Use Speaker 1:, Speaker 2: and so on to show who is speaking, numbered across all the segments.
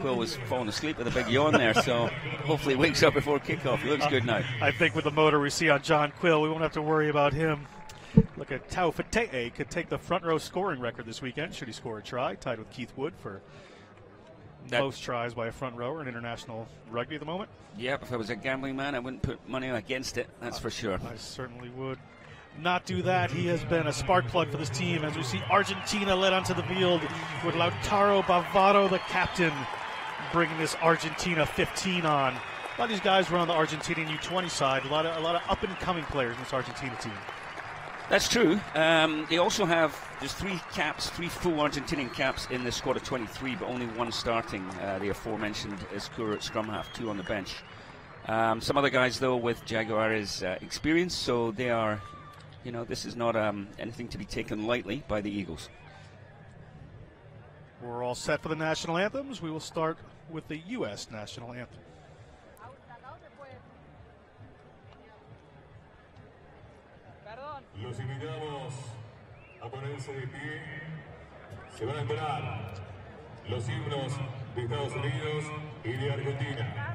Speaker 1: Quill was falling asleep with a big yawn there, so hopefully he wakes up before kickoff. He looks good now.
Speaker 2: I think with the motor we see on John Quill, we won't have to worry about him. Look at Tau Fatee could take the front row scoring record this weekend, should he score a try, tied with Keith Wood for most tries by a front rower in international rugby at the moment.
Speaker 1: Yeah, if I was a gambling man, I wouldn't put money against it, that's for sure.
Speaker 2: I certainly would not do that. He has been a spark plug for this team as we see Argentina led onto the field with Lautaro Bavaro, the captain, bringing this Argentina 15 on. A lot of these guys were on the Argentinian U20 side. A lot of up-and-coming players in this Argentina team.
Speaker 1: That's true. They also have just 3 full Argentinian caps in the squad of 23, but only 1 starting. The aforementioned Escura at scrum half, 2 on the bench. Some other guys, though, with Jaguares' experience, so they are, this is not anything to be taken lightly by the Eagles.
Speaker 2: We're all set for the national anthems. We will start with the U.S. national anthem.
Speaker 3: Los invitamos a ponerse de pie. Se van a entonar los himnos de Estados Unidos y de Argentina.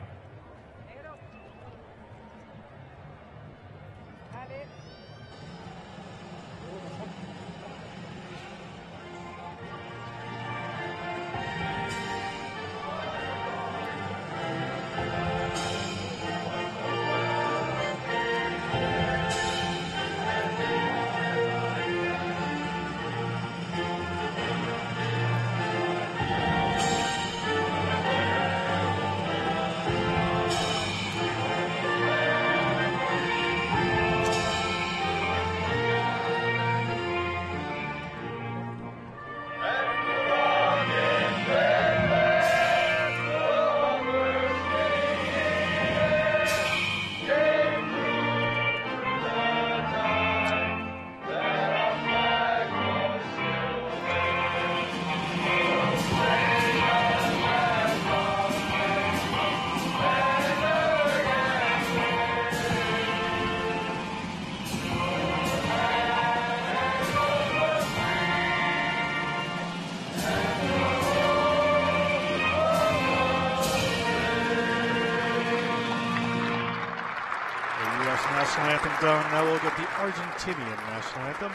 Speaker 2: National anthem done. Now we'll get the Argentinian national anthem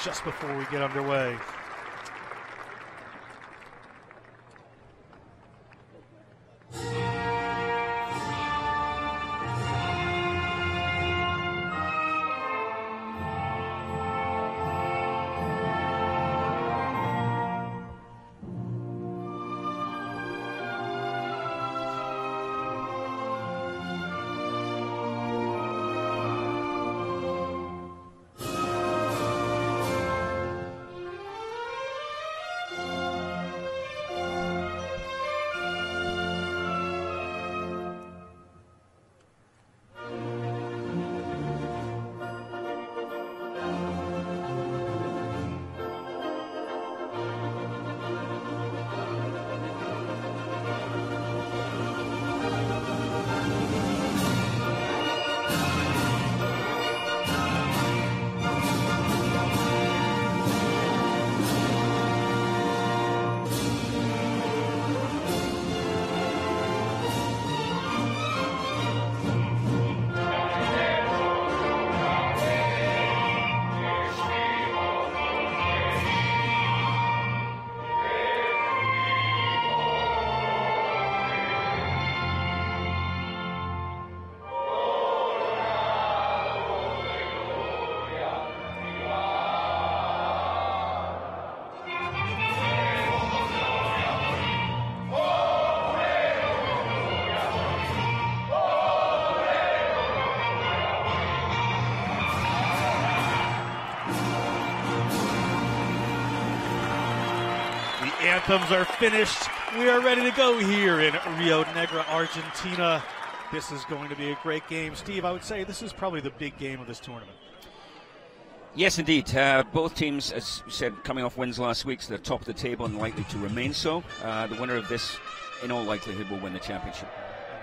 Speaker 2: just before we get underway. Anthems are finished. We are ready to go here in Rio Negro, Argentina. This is going to be a great game. Steve, I would say this is probably the big game of this tournament.
Speaker 1: Yes, indeed. Both teams, as you said, coming off wins last week, so they're top of the table and likely to remain so. The winner of this, in all likelihood, will win the championship.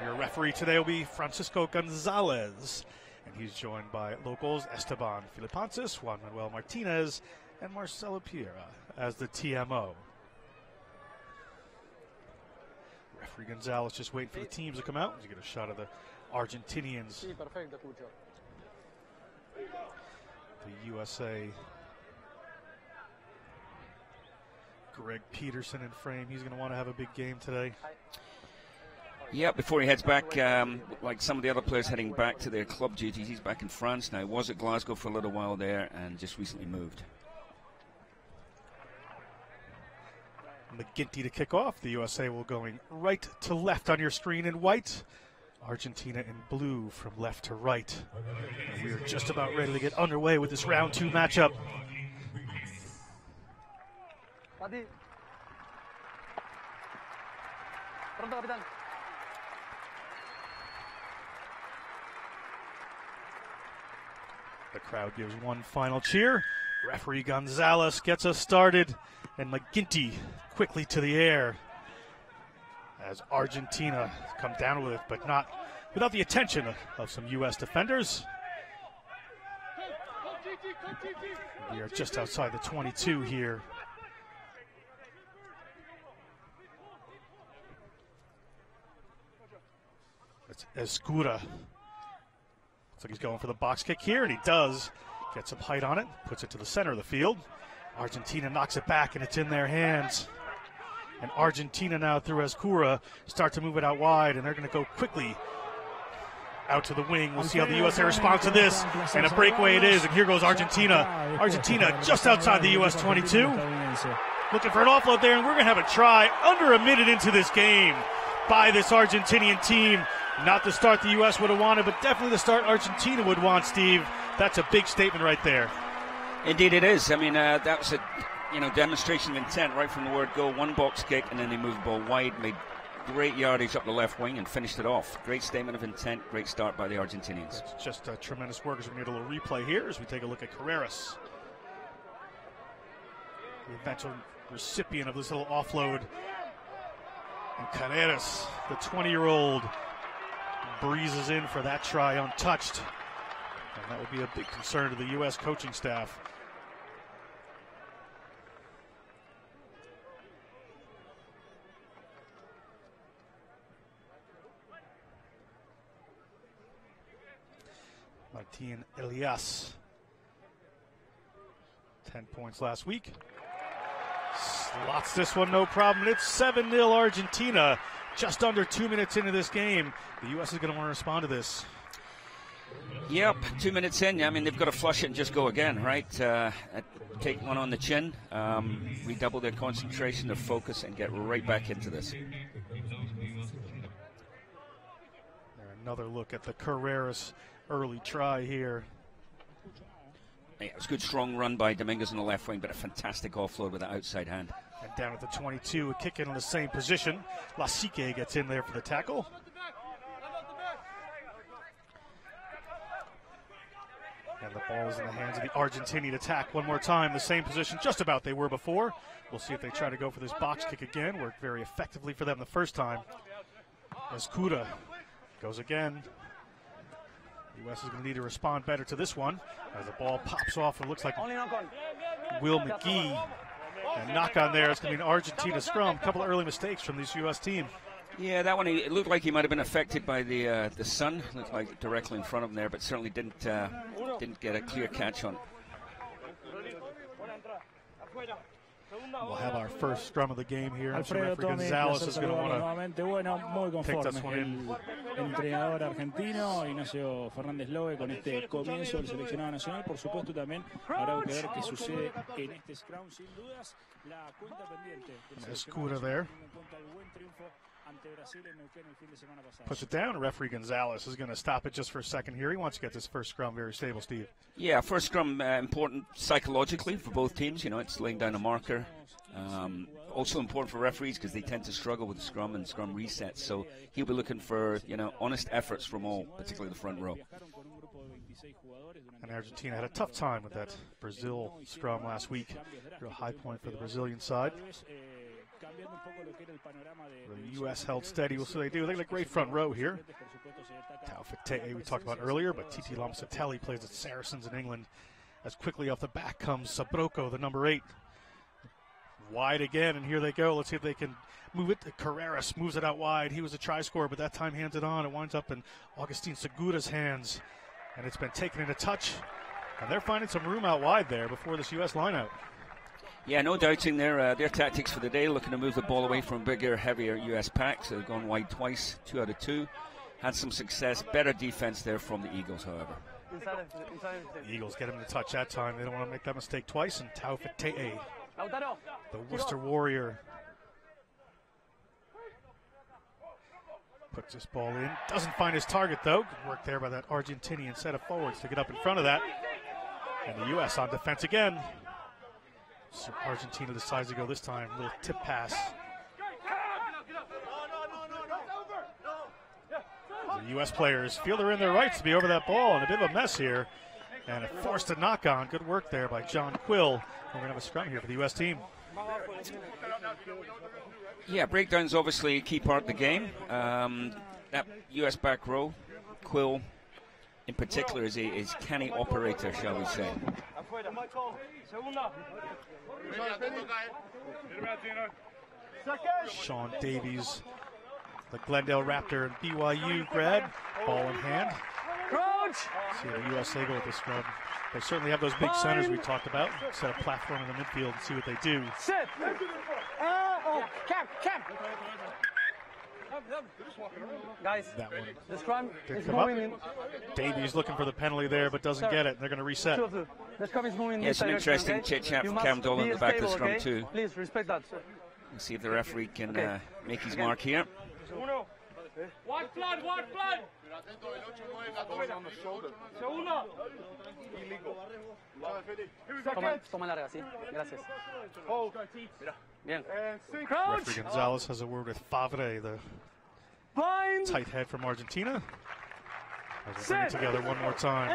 Speaker 2: Your referee today will be Francisco Gonzalez, and he's joined by locals Esteban Filipansis, Juan Manuel Martinez, and Marcelo Piera as the TMO. Referee Gonzalez just waiting for the teams to come out. You get a shot of the Argentinians. The USA. Greg Peterson in frame. He's going to want to have a big game today.
Speaker 1: Yeah, before he heads back, like some of the other players heading back to their club duties, he's back in France now. Was at Glasgow for a little while there and just recently moved.
Speaker 2: McGinty to kick off. The USA will going right to left on your screen in white. Argentina in blue from left to right. And we are just about ready to get underway with this round 2 matchup. The crowd gives one final cheer. Referee Gonzalez gets us started, and McGinty quickly to the air as Argentina come down with it, but not without the attention of some U.S. defenders. We are just outside the 22 here. It's Escura. Looks like he's going for the box kick here, and he does. Gets some height on it, puts it to the center of the field. Argentina knocks it back, and it's in their hands. And Argentina now, through Escura, start to move it out wide, and they're going to go quickly out to the wing. We'll see how the USA responds to this, and a breakaway it is, and here goes Argentina. Argentina just outside the US 22. Looking for an offload there, and we're going to have a try under a minute into this game by this Argentinian team. Not the start the U.S. would have wanted, but definitely the start Argentina would want, Steve. That's a big statement right there.
Speaker 1: Indeed it is. I mean, that was a demonstration of intent right from the word go. One box kick, and then they moved the ball wide, made great yardage up the left wing, and finished it off. Great statement of intent, great start by the Argentinians.
Speaker 2: It's just tremendous work as we get a little replay here as we take a look at Carreras, the eventual recipient of this little offload. And Carreras, the 20-year-old, breezes in for that try untouched. And that would be a big concern to the U.S. coaching staff. Martin Elias, 10 points last week. Slots this one, no problem. It's 7-0 Argentina. Just under 2 minutes into this game. The U.S. is going to want to respond to this.
Speaker 1: Yep, 2 minutes in. I mean, they've got to flush it and just go again, right? Take one on the chin, redouble their concentration, their focus, and get right back into this.
Speaker 2: Another look at the Carreras early try here.
Speaker 1: Yeah, it was a good, strong run by Dominguez on the left wing, but a fantastic offload with the outside hand.
Speaker 2: And down at the 22, a kick in the same position. Lasique gets in there for the tackle. And the ball is in the hands of the Argentinian attack one more time. The same position just about they were before. We'll see if they try to go for this box kick again. Worked very effectively for them the first time. Escura goes again. The U.S. is going to need to respond better to this one as the ball pops off. It looks like Will McGee. And knock on there. It's going to be an Argentina scrum. A couple of early mistakes from this U.S. team.
Speaker 1: Yeah, that one, it looked like he might have been affected by the sun. Looked like directly in front of him there, but certainly didn't get a clear catch on.
Speaker 2: We'll have our first scrum of the game here. Referee Gonzalez is going to want to take this one in.
Speaker 4: Entrenador argentino Ignacio Fernández Loe con este comienzo del seleccionado nacional. Por supuesto también habrá que ver qué sucede en este scrum. Sin dudas, la cuenta pendiente.
Speaker 2: Escura there. Puts it down. Referee Gonzalez is going to stop it just for a second here. He wants to get this first scrum very stable, Steve.
Speaker 1: Yeah, first scrum important psychologically for both teams. You know, it's laying down a marker. Also important for referees because they tend to struggle with the scrum and scrum resets. So he'll be looking for, honest efforts from all, particularly the front row.
Speaker 2: And Argentina had a tough time with that Brazil scrum last week. Real high point for the Brazilian side. The U.S. held steady. We'll see what they do. They got a great front row here. Taufik we talked about earlier, but Titi Lamsatelli plays at Saracens in England. As quickly off the back comes Sabroko, the number 8. Wide again, and here they go. Let's see if they can move it. Carreras moves it out wide. He was a try scorer, but that time hands it on. It winds up in Agustin Segura's hands, and it's been taken in a touch. And they're finding some room out wide there before this U.S. lineout.
Speaker 1: Yeah, no doubting their tactics for the day, looking to move the ball away from bigger, heavier U.S. packs. They've gone wide twice, 2 out of 2. Had some success. Better defense there from the Eagles, however.
Speaker 2: The Eagles get him to touch that time. They don't want to make that mistake twice. And Taufik Te'e, the Worcester Warrior, puts this ball in. Doesn't find his target, though. Good work there by that Argentinian set of forwards to get up in front of that. And the U.S. on defense again. So Argentina decides to go this time. A little tip pass. The U.S. players feel they're in their rights to be over that ball, and a bit of a mess here. And it forced a knock-on. Good work there by John Quill. We're going to have a scrum here for the U.S. team.
Speaker 1: Yeah, breakdown's obviously a key part of the game. That U.S. back row, Quill in particular, is a canny operator, shall we say.
Speaker 2: Sean Davies, the Glendale Raptor and BYU grad, ball in hand. See the USA go with this scrum. They certainly have those big centers we talked about. Set a platform in the midfield and see what they do.
Speaker 5: Guys,
Speaker 2: that one.
Speaker 5: the scrum is
Speaker 2: come up.
Speaker 5: moving.
Speaker 2: Davies looking for the penalty there, but doesn't get it. They're going to reset.
Speaker 5: The scrum is moving.
Speaker 1: Yeah, some interesting chit-chat from Cam Dolan in the back of the scrum too.
Speaker 5: Please respect that.
Speaker 1: Let's see if the referee can make his mark here.
Speaker 6: One flag, one flag!
Speaker 5: Toma larga, sí. Gracias. Bien.
Speaker 2: Referee Gonzalez has a word with Favre, the tight head from Argentina. As they bring it together one more time.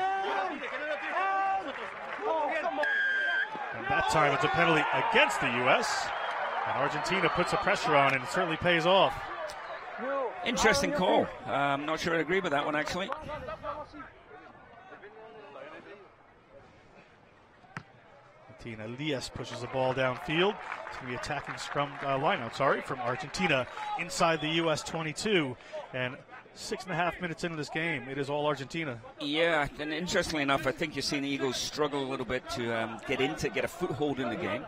Speaker 2: And that time it's a penalty against the U.S. And Argentina puts the pressure on, and it certainly pays off.
Speaker 1: Interesting call. I'm not sure I agree with that one, actually.
Speaker 2: Argentina, Elias pushes the ball downfield. It's going to be attacking scrum lineout, from Argentina inside the U.S. 22. And 6.5 minutes into this game, it is all Argentina.
Speaker 1: Yeah, and interestingly enough, I think you're seeing the Eagles struggle a little bit to get a foothold in the game.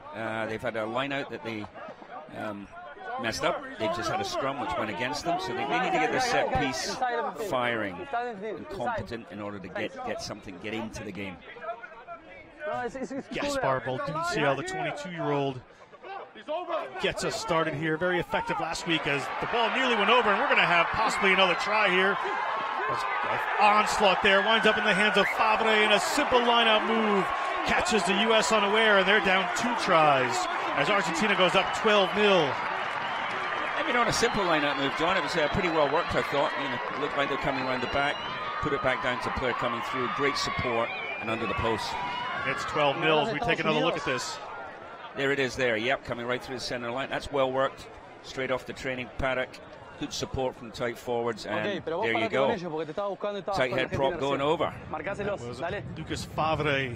Speaker 1: They've had a lineout that they messed up. They've just had a scrum which went against them, so they need to get their set piece firing and competent in order to get into the game.
Speaker 2: Gaspar Balduncia, the 22-year-old, gets us started here. Very effective last week as the ball nearly went over, and we're going to have possibly another try here. Onslaught there winds up in the hands of Favre, and a simple line-out move catches the U.S. unaware, and they're down 2 tries as Argentina goes up 12-0.
Speaker 1: Maybe not a simple line-out move, John. It was pretty well worked, I thought. It looked like they're coming around the back, put it back down to a player coming through. Great support and under the post.
Speaker 2: It's 12-0. We take another look at this.
Speaker 1: There it is there. Yep, coming right through the center line. That's well worked. Straight off the training paddock. Good support from the tight forwards. And there you go. Tight head prop going over.
Speaker 2: That was Lucas Favre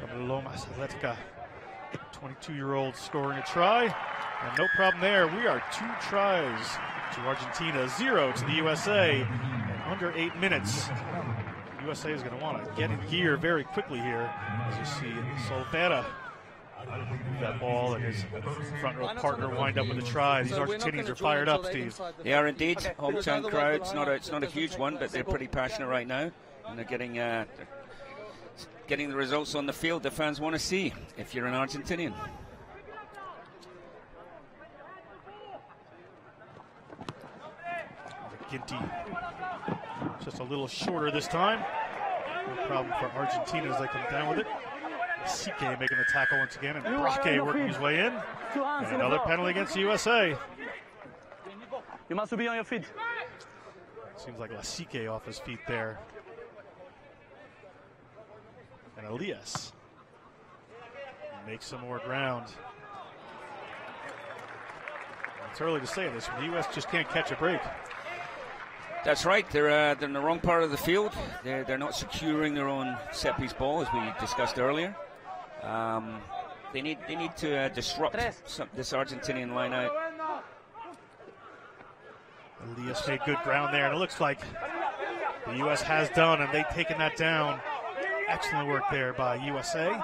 Speaker 2: from Lomas Atletica. 22-year-old scoring a try. And no problem there. We are 2 tries to Argentina, 0 to the USA in under 8 minutes. The USA is going to want to get in gear very quickly here. As you see, Solvera, that ball, and his front row partner wind up with a try. These Argentinians are fired up, Steve.
Speaker 1: They are indeed. Hometown crowd. It's not a huge one, but they're pretty passionate right now, and they're getting the results on the field the fans want to see. If you're an Argentinian.
Speaker 2: Ginty just a little shorter this time. No problem for Argentina as they come down with it. Sique making the tackle once again, and Braque working his way in. And another penalty against the USA.
Speaker 5: You must be on your feet.
Speaker 2: Seems like Sique off his feet there. And Elias makes some more ground. It's early to say this, but the U.S. just can't catch a break.
Speaker 1: That's right. They're in the wrong part of the field. They're not securing their own set-piece ball, as we discussed earlier. They need to disrupt this Argentinian line out.
Speaker 2: Elias made good ground there, and it looks like the U.S. has done, and they've taken that down. Excellent work there by USA.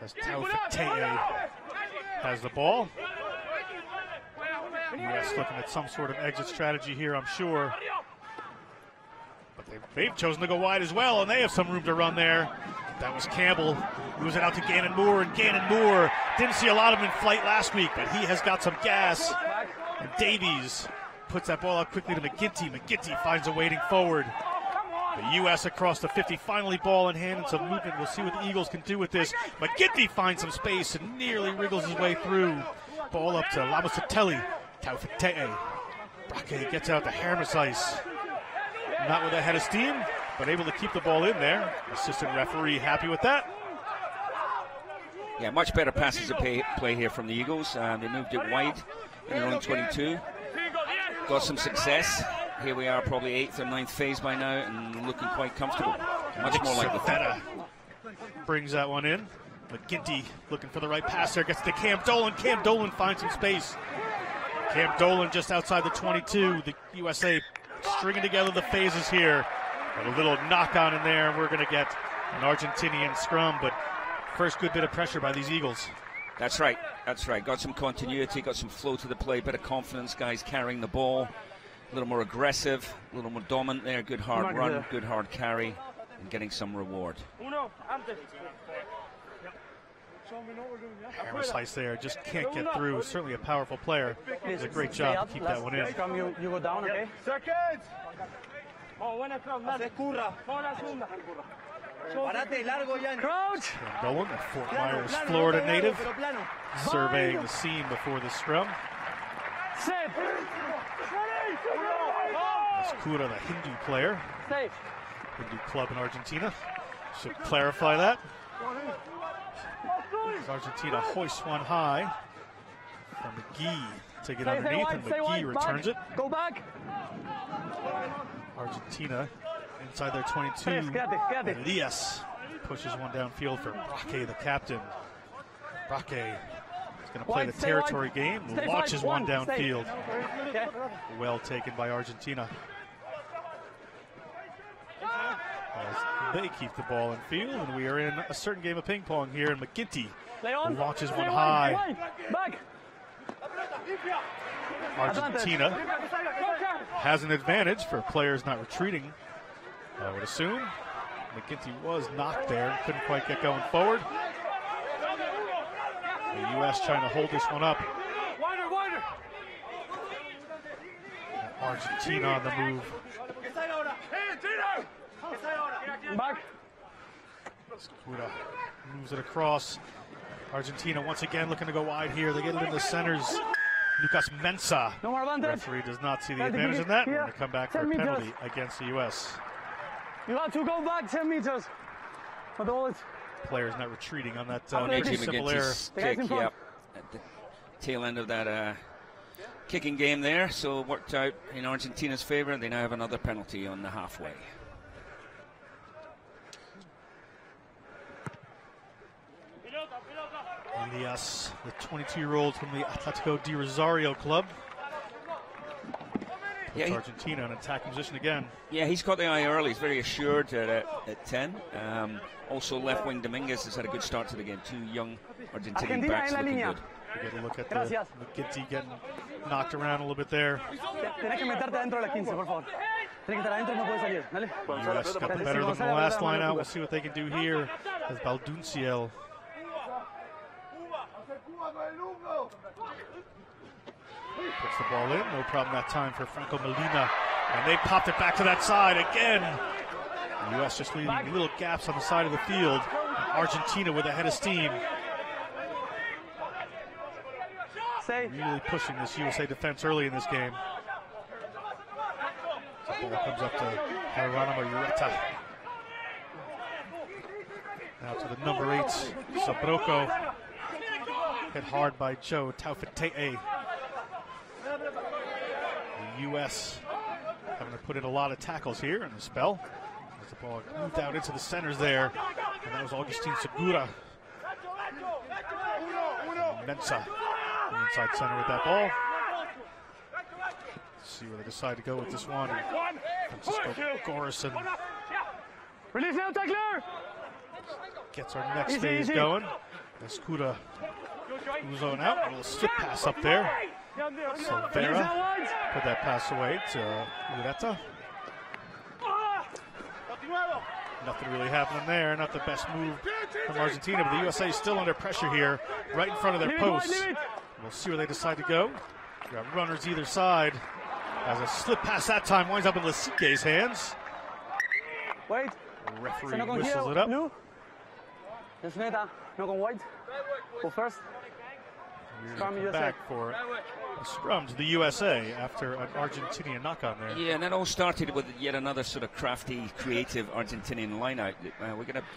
Speaker 2: As Cipolletti has the ball. U.S. looking at some sort of exit strategy here, I'm sure. But they've chosen to go wide as well, and they have some room to run there. That was Campbell. Moves it out to Gannon Moore, and Gannon Moore didn't see a lot of him in flight last week, but he has got some gas. And Davies puts that ball out quickly to McGinty. McGinty finds a waiting forward. The U.S. across the 50, finally ball in hand and some movement. We'll see what the Eagles can do with this. McGinty finds some space and nearly wriggles his way through. Ball up to Labusatelli. Cipolletti. Braque gets out to Hermesice. Not with a head of steam, but able to keep the ball in there. Assistant referee happy with that.
Speaker 1: Yeah, much better passes to play here from the Eagles. They moved it wide in their own 22. Got some success. Here we are, probably 8th or 9th phase by now, and looking quite comfortable. Much more like the Feta.
Speaker 2: Brings that one in. McGinty looking for the right pass there. Gets to Cam Dolan. Cam Dolan finds some space. Cam Dolan just outside the 22. The USA stringing together the phases here. And a little knock on in there, and we're going to get an Argentinian scrum, but first good bit of pressure by these Eagles.
Speaker 1: That's right. That's right. Got some continuity, got some flow to the play, bit of confidence. Guys carrying the ball. A little more aggressive, a little more dominant there. Good hard run, good hard carry, and getting some reward.
Speaker 2: Hermesice there, just can't get through. Certainly a powerful player. Does a great job to keep that one in.
Speaker 5: You go down, okay?
Speaker 6: Seconds! Crouch!
Speaker 2: Dolan, a Fort Myers, Florida native, surveying the scene before the scrum.
Speaker 6: Set!
Speaker 2: Kura, the Hindu player. Hindu club in Argentina. Should clarify that. As Argentina hoists one high from McGee to get underneath, and McGee returns it.
Speaker 5: Go back.
Speaker 2: Argentina inside their 22. And Elias pushes one downfield for Braque, the captain. Braque is going to play the territory game, launches one downfield. Well taken by Argentina. As they keep the ball in field, and we are in a certain game of ping pong here, and McGinty launches one high. Argentina has an advantage for players not retreating, I would assume. McGinty was knocked there and couldn't quite get going forward. The U.S. trying to hold this one up. Argentina on the move.
Speaker 5: Back.
Speaker 2: Skuda moves it across. Argentina once again looking to go wide here. They get it in the centers. Lucas Mensah.
Speaker 5: No more advantage.
Speaker 2: Referee does not see the advantage in that. We're going to come back for a penalty against the U.S.
Speaker 5: You have to go back 10 meters.
Speaker 2: Players not retreating on that
Speaker 1: Pretty
Speaker 2: simple error.
Speaker 1: Kick, yep, at the tail end of that kicking game there. So it worked out in Argentina's favor. They now have another penalty on the halfway.
Speaker 2: Elias, the 22-year-old from the Atletico de Rosario club. Puts Argentina in attacking position again.
Speaker 1: Yeah, he's got the eye early. He's very assured at 10. Also, left wing Dominguez has had a good start to the game. Two young Argentinian backs looking good.
Speaker 2: We get a look at the McGinty getting knocked around a little bit there. U.S. got the better than the last line out. We'll see what they can do here as Baldunciel. Puts the ball in, no problem that time for Franco Molina. And they popped it back to that side again. The U.S. just leaving little gaps on the side of the field. Argentina with a head of steam. Really pushing this USA defense early in this game. The ball comes up to Geronimo Ureta. Now to the number 8, Sabroko. Hit hard by Joe Cipolletti. The U.S. having to put in a lot of tackles here in the spell. As the ball moved out into the centers there. And that was Agustin Segura. Mensa, the inside center with that ball. Let's see where they decide to go with this one. Francisco Gorison
Speaker 5: Release now, tackler!
Speaker 2: gets our next phase going. Escuda zone out. A little slip pass up there. Silveira put that pass away to Ureta. Nothing really happening there. Not the best move from Argentina, but the USA is still under pressure here, right in front of their posts. We'll see where they decide to go. We got runners either side. As a slip pass that time winds up in Lasique's hands.
Speaker 5: Wait.
Speaker 2: The referee whistles it up.
Speaker 5: Blue. Yes, neta. No con white. Go first.
Speaker 2: Come back for a scrum to the USA after an Argentinian knock on there.
Speaker 1: Yeah, and that all started with yet another sort of crafty, creative Argentinian line-out.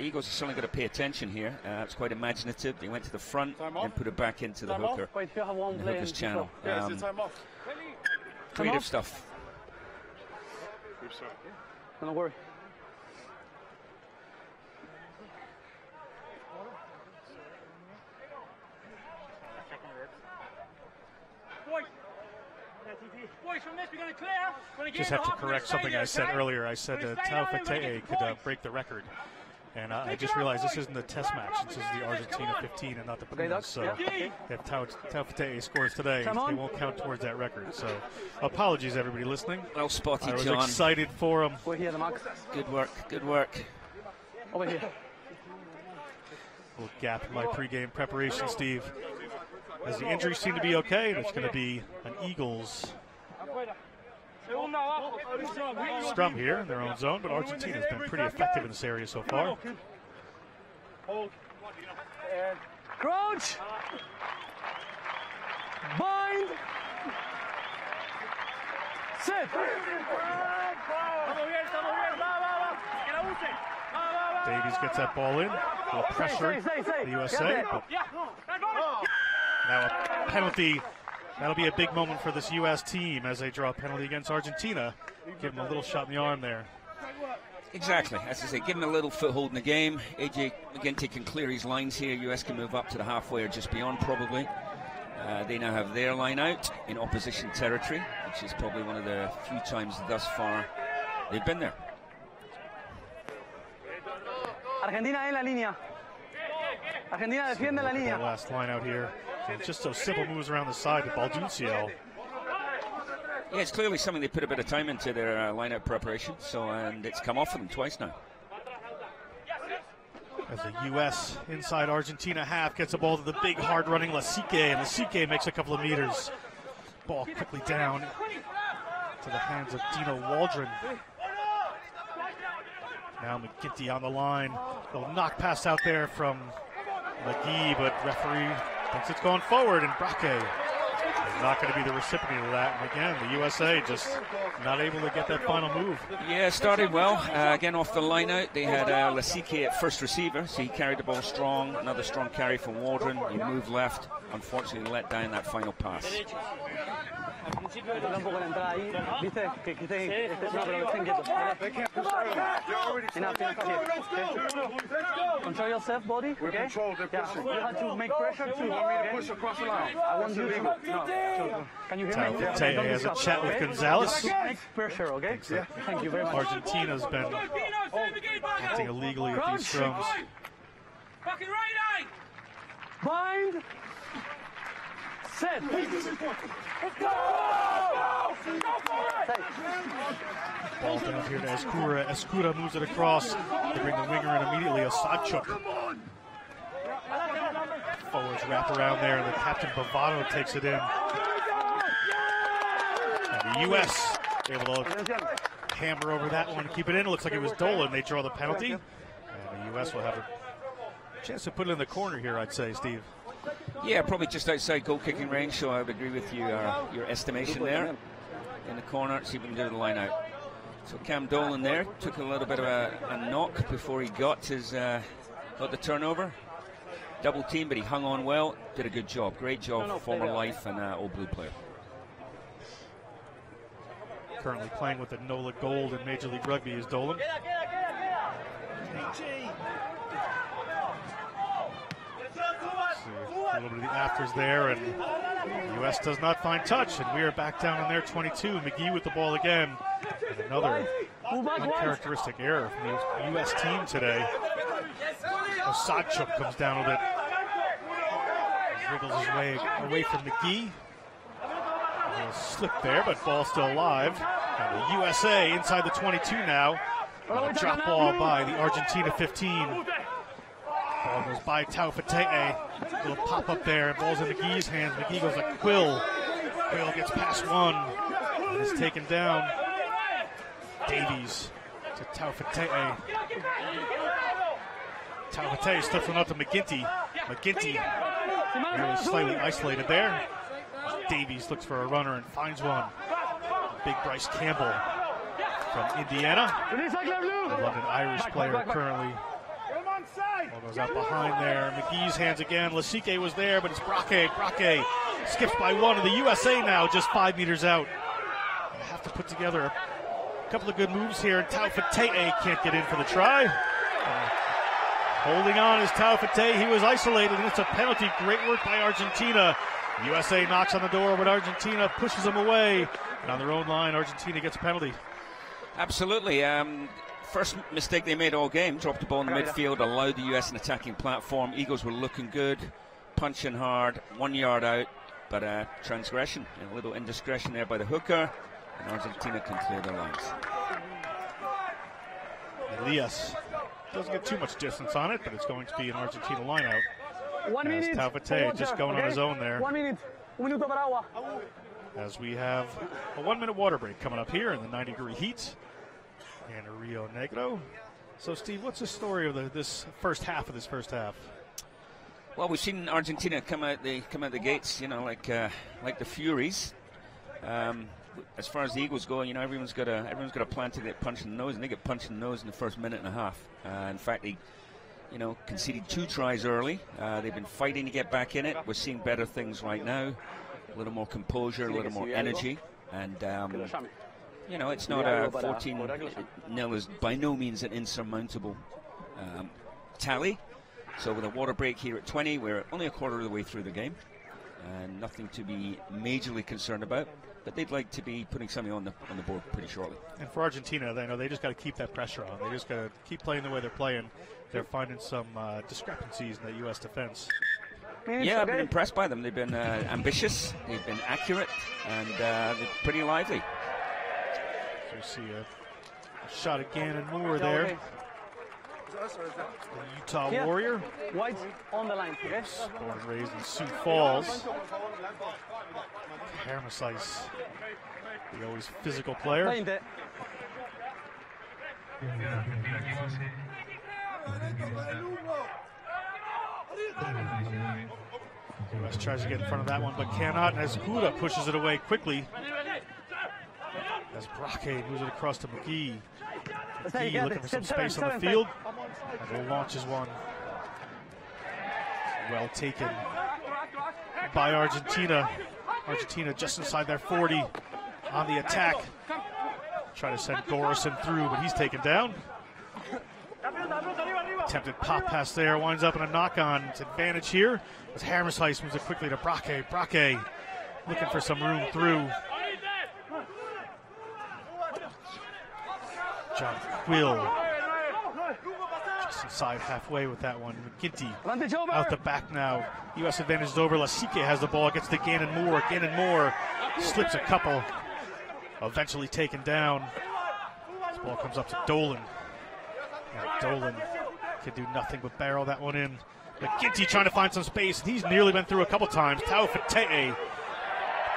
Speaker 1: Eagles are certainly going to pay attention here. It's quite imaginative. They went to the front and put it back into the hooker, the hooker's channel. Creative stuff.
Speaker 5: Don't worry.
Speaker 2: Just have to correct something I said earlier. I said Taufete'e could break the record. And I just realized this isn't the test match. This is the Argentina 15 and not the Pumas. So if Taufete'e scores today, they won't count towards that record. So apologies, everybody listening.
Speaker 1: Well spotted, John.
Speaker 2: I was excited for him.
Speaker 1: Good work, good work.
Speaker 5: Over here.
Speaker 2: Little gap in my pregame preparation, Steve. As the injuries seem to be okay, and it's going to be an Eagles scrum here in their own zone, but Argentina's been pretty effective in this area so far.
Speaker 5: Crouch! Bind! Sit!
Speaker 2: Davies gets that ball in. Will pressure the USA. Now a penalty. That'll be a big moment for this U.S. team as they draw a penalty against Argentina. Give them a little shot in the arm there.
Speaker 1: Exactly. As I say, give him a little foothold in the game. AJ McGinty can clear his lines here. U.S. can move up to the halfway or just beyond, probably. They now have their line out in opposition territory, which is probably one of the few times thus far they've been there.
Speaker 5: Argentina en la línea. Argentina defiende la línea.
Speaker 2: Last line out here. So it's just those simple moves around the side with Balduncio.
Speaker 1: Yeah, it's clearly something they put a bit of time into their line-out preparation. And it's come off for them twice now.
Speaker 2: As the U.S. inside Argentina half gets the ball to the big, hard-running Lasique, and Lasique makes a couple of meters. Ball quickly down to the hands of Dino Waldron. Now McGinty on the line. A little knock pass out there from McGee, but referee thinks it's going forward, and Braque is not going to be the recipient of that. And again, the USA just not able to get that final move.
Speaker 1: Yeah, started well. Again, off the line out, they had Lasique at first receiver, so he carried the ball strong. Another strong carry from Waldron. He moved left. Unfortunately, let down that final pass.
Speaker 5: Control yourself, body.
Speaker 6: We're controlled, they're pushing.
Speaker 5: You have to make pressure too.
Speaker 6: Push across the line.
Speaker 5: I want you to. No. Can you hear me?
Speaker 2: Taufete'e has a chat with Gonzalez.
Speaker 5: Make pressure, okay?
Speaker 2: Yeah.
Speaker 5: Thank you very much.
Speaker 2: Argentina's been acting illegally at these scrums.
Speaker 5: Bind. Set.
Speaker 2: Ball down here to Escura. Escura moves it across. They bring the winger in immediately. Osadchuk. Forwards wrap around there, and the captain Bavaro takes it in. And the U.S. able to hammer over that one, keep it in. It looks like it was Dolan. They draw the penalty. And the U.S. will have a chance to put it in the corner here, I'd say, Steve.
Speaker 1: Yeah, probably just outside goal-kicking range, so I would agree with you, your estimation there. In the corner, see if we can do the line out. So Cam Dolan there took a little bit of a knock before he got the turnover. Double team, but he hung on well. Did a good job. Great job, former Life and Old Blue player.
Speaker 2: Currently playing with the NOLA Gold in Major League Rugby is Dolan. A little bit of the afters there, and the U.S. does not find touch, and we are back down on their 22. McGee with the ball again. And another uncharacteristic error from the U.S. team today. Osadchuk comes down a bit. Wriggles his way away from McGee. A little slip there, but ball still alive. And the USA inside the 22 now. A drop ball by the Argentina 15. Ball goes by Taufete'e. Little pop up there. Ball's in McGee's hands. McGee goes like Quill. Quill gets past one. And is taken down. Davies to Taufete'e. Taufete'e slips one out to McGinty. McGinty really slightly isolated there. Davies looks for a runner and finds one. Big Bryce Campbell from Indiana. The London Irish player currently. Ball goes out behind there. McGee's hands again. Lasike was there, but it's Braque. Braque skips by one, and the USA now just 5 meters out. They have to put together a couple of good moves here, and Taufete'e can't get in for the try. Holding on is Taufete'e. He was isolated, and it's a penalty. Great work by Argentina. USA knocks on the door, but Argentina pushes them away. And on their own line, Argentina gets a penalty.
Speaker 1: Absolutely. First mistake they made all game, dropped the ball in the midfield, allowed the US an attacking platform. Eagles were looking good, punching hard, 1 yard out, but transgression, a little indiscretion there by the hooker, and Argentina can clear their lines.
Speaker 2: Elias doesn't get too much distance on it, but it's going to be an Argentina line out.
Speaker 5: 1 minute.
Speaker 2: Taufete'e just going on his own there.
Speaker 5: 1 minute. Un minuto para agua.
Speaker 2: As we have a 1 minute water break coming up here in the 90-degree heat in Rio Negro. So, Steve, what's the story of this first half?
Speaker 1: Well, we've seen Argentina come out the gates, like the Furies. As far as the Eagles go, everyone's got a plan to get punched in the nose, and they get punched in the nose in the first minute and a half. In fact, they conceded 2 tries early. They've been fighting to get back in it. We're seeing better things right now. A little more composure, a little more energy, and it's not a 14-0 is by no means an insurmountable tally. So with a water break here at 20, we're only a quarter of the way through the game, and nothing to be majorly concerned about. But they'd like to be putting something on the board pretty shortly. And
Speaker 2: for Argentina, they just got to keep that pressure on. They just got to keep playing the way they're playing. They're finding some discrepancies in the U.S. defense.
Speaker 1: Yeah, I've been impressed by them. They've been ambitious, they've been accurate, and they're pretty lively.
Speaker 2: So you see a shot at Gannon Moore there. The Utah Warrior.
Speaker 5: White on the line, okay?
Speaker 2: Born and raised in Sioux Falls. Hermesice, the always physical player.
Speaker 5: 20.
Speaker 2: US tries to get in front of that one, but cannot, and Escuda pushes it away quickly. As Braque moves it across to McGee. McGee looking for some space on the field, and launches one. Well taken by Argentina. Argentina just inside their 40 on the attack. Try to send Gorison through, but he's taken down. Attempted pop pass there, winds up in a knock-on. It's advantage here as Hermesice moves it quickly to Braque. Braque looking for some room through. John Quill just inside halfway with that one. McGinty out the back now. U.S. advantage is over. Lasike has the ball, gets to Gannon Moore. Gannon Moore slips a couple, eventually taken down. This ball comes up to Dolan. And Dolan can do nothing but barrel that one in. McGinty trying to find some space. He's nearly been through a couple times. Taufete'e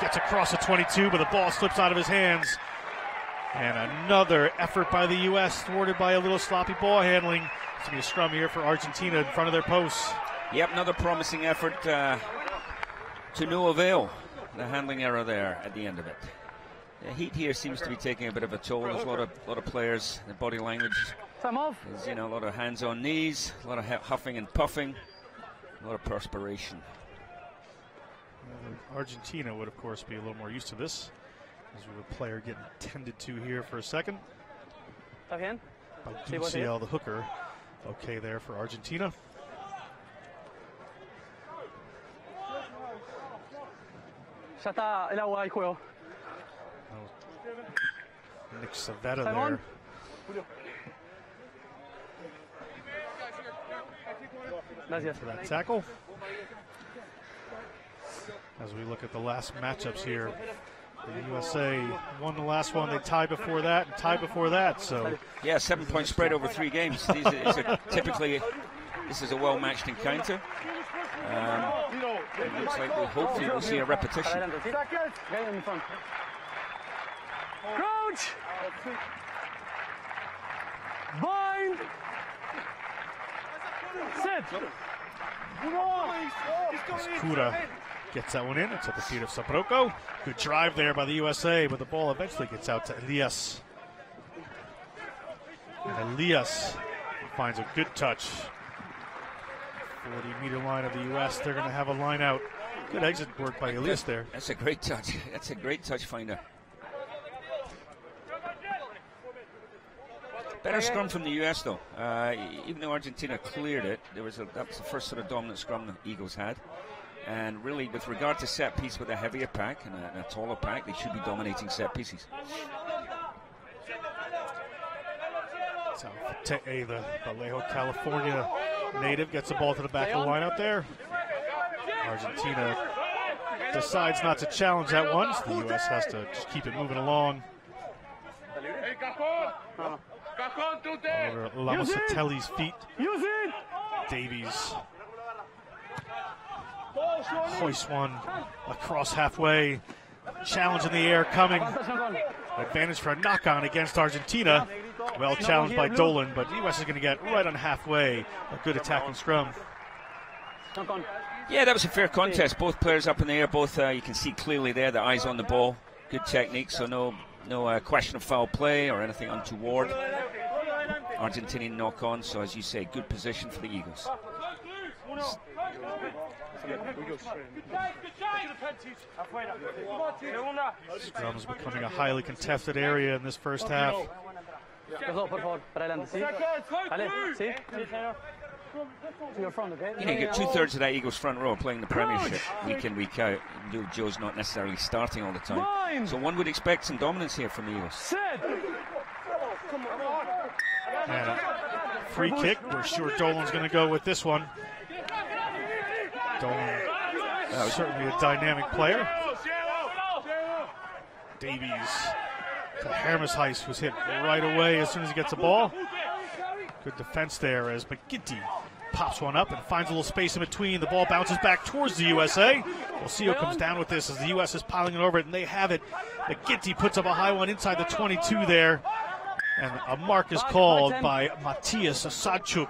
Speaker 2: gets across the 22, but the ball slips out of his hands. And another effort by the U.S. thwarted by a little sloppy ball handling. It's going to be a scrum here for Argentina in front of their posts.
Speaker 1: Yep, another promising effort to no avail. The handling error there at the end of it. The heat here seems to be taking a bit of a toll. There's a lot of players. The body language is, a lot of hands on knees, a lot of huffing and puffing, a lot of perspiration.
Speaker 2: Argentina would, of course, be a little more used to this. As we have a player getting tended to here for a second. By Duciel, the hooker. Okay there for Argentina.
Speaker 5: Ya está el agua y juego.
Speaker 2: Nick Savetta
Speaker 5: Simon.
Speaker 2: there
Speaker 5: Gracias.
Speaker 2: for that tackle. As we look at the last matchups here, the USA won the last one. They tied before that and tied before that. So
Speaker 1: yeah, 7-point spread over 3 games. Typically, this is a well-matched encounter. It looks like hopefully we'll see a repetition.
Speaker 5: Coach! Bind! Sit!
Speaker 2: Kura gets that one in. It's at the feet of Sabroko. Good drive there by the USA, but the ball eventually gets out to Elias. And Elias finds a good touch. 40-meter line of the U.S. They're going to have a line out. Good exit work by Elias there.
Speaker 1: That's a great touch. That's a great touch finder. Better scrum from the U.S. though. Even though Argentina cleared it, that was the first sort of dominant scrum the Eagles had. And really, with regard to set piece with a heavier pack and a taller pack, they should be dominating set pieces.
Speaker 2: The Vallejo, California native gets the ball to the back of the line out there. Argentina decides not to challenge that one, so the U.S. has to just keep it moving along. Over Lamasatelli's feet. Davies hoists one across halfway. Challenge in the air coming. Advantage for a knock-on against Argentina. Well challenged by Dolan, but the U.S. is going to get right on halfway. A good attacking scrum.
Speaker 1: Yeah, that was a fair contest. Both players up in the air. Both you can see clearly there, the eyes on the ball. Good technique, so no question of foul play or anything untoward. Argentinian knock-on, so as you say, good position for the Eagles.
Speaker 2: Scrum is becoming a highly contested area in this first half.
Speaker 1: You know, you get 2/3 of that Eagles front row playing the Premiership week in, week out. Though Joe's not necessarily starting all the time. So one would expect some dominance here from the Eagles.
Speaker 2: And a free kick. We're sure Dolan's going to go with this one. Dolan, certainly a dynamic player. Davies to Hermesheis, who's hit right away as soon as he gets the ball. Good defense there as McGinty pops one up and finds a little space in between. The ball bounces back towards the USA. Lucio comes down with this as the U.S. is piling it over it, and they have it. McGinty puts up a high one inside the 22 there. And a mark is called by Matthias Sadchuk.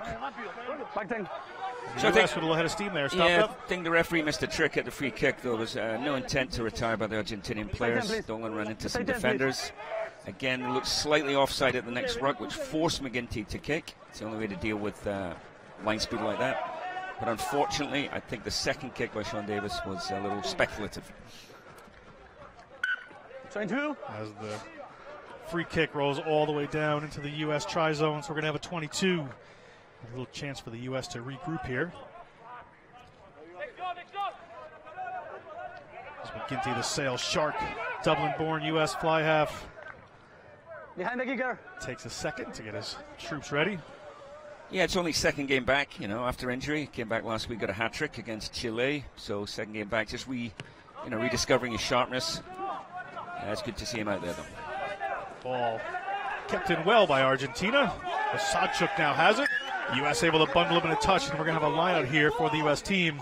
Speaker 2: So I think, with a little head of steam there.
Speaker 1: I think the referee missed a trick at the free kick, though. There was no intent to retire by the Argentinian players. Dolan ran into some defenders. Again, it looked slightly offside at the next ruck, which forced McGinty to kick. It's the only way to deal with line speed like that. But unfortunately, I think the second kick by Sean Davis was a little speculative.
Speaker 2: As the free kick rolls all the way down into the U.S. try zone, so we're going to have a 22. A little chance for the U.S. to regroup here. As McGinty, the sail shark, Dublin-born U.S. fly half.
Speaker 5: Behind the kicker.
Speaker 2: Takes a second to get his troops ready.
Speaker 1: Yeah, it's only second game back, you know, after injury. Came back last week, got a hat-trick against Chile. So second game back, just rediscovering his sharpness. It's good to see him out there, though.
Speaker 2: Ball kept in well by Argentina. Sadchuk now has it. U.S. able to bundle him in a touch, and we're going to have a line out here for the U.S. team.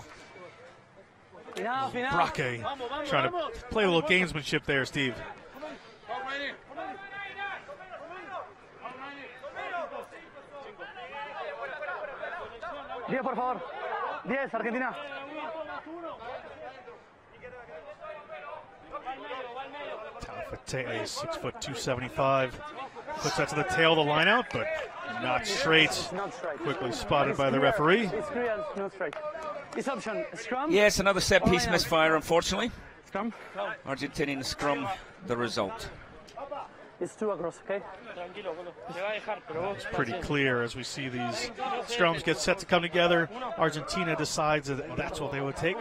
Speaker 2: Braque trying to play a little gamesmanship there, Steve.
Speaker 5: Diez, por favor. 10, Argentina.
Speaker 2: Taufete, 6', 275. Puts that to the tail of the line out, but not straight. Quickly spotted by the referee.
Speaker 5: It's real, not straight. It's option, scrum.
Speaker 1: Yes, another set piece misfire, unfortunately.
Speaker 5: Scrum.
Speaker 1: Argentinian scrum, the result.
Speaker 5: It's 2 across, okay?
Speaker 2: It's pretty clear as we see these scrums get set to come together. Argentina decides that that's what they would take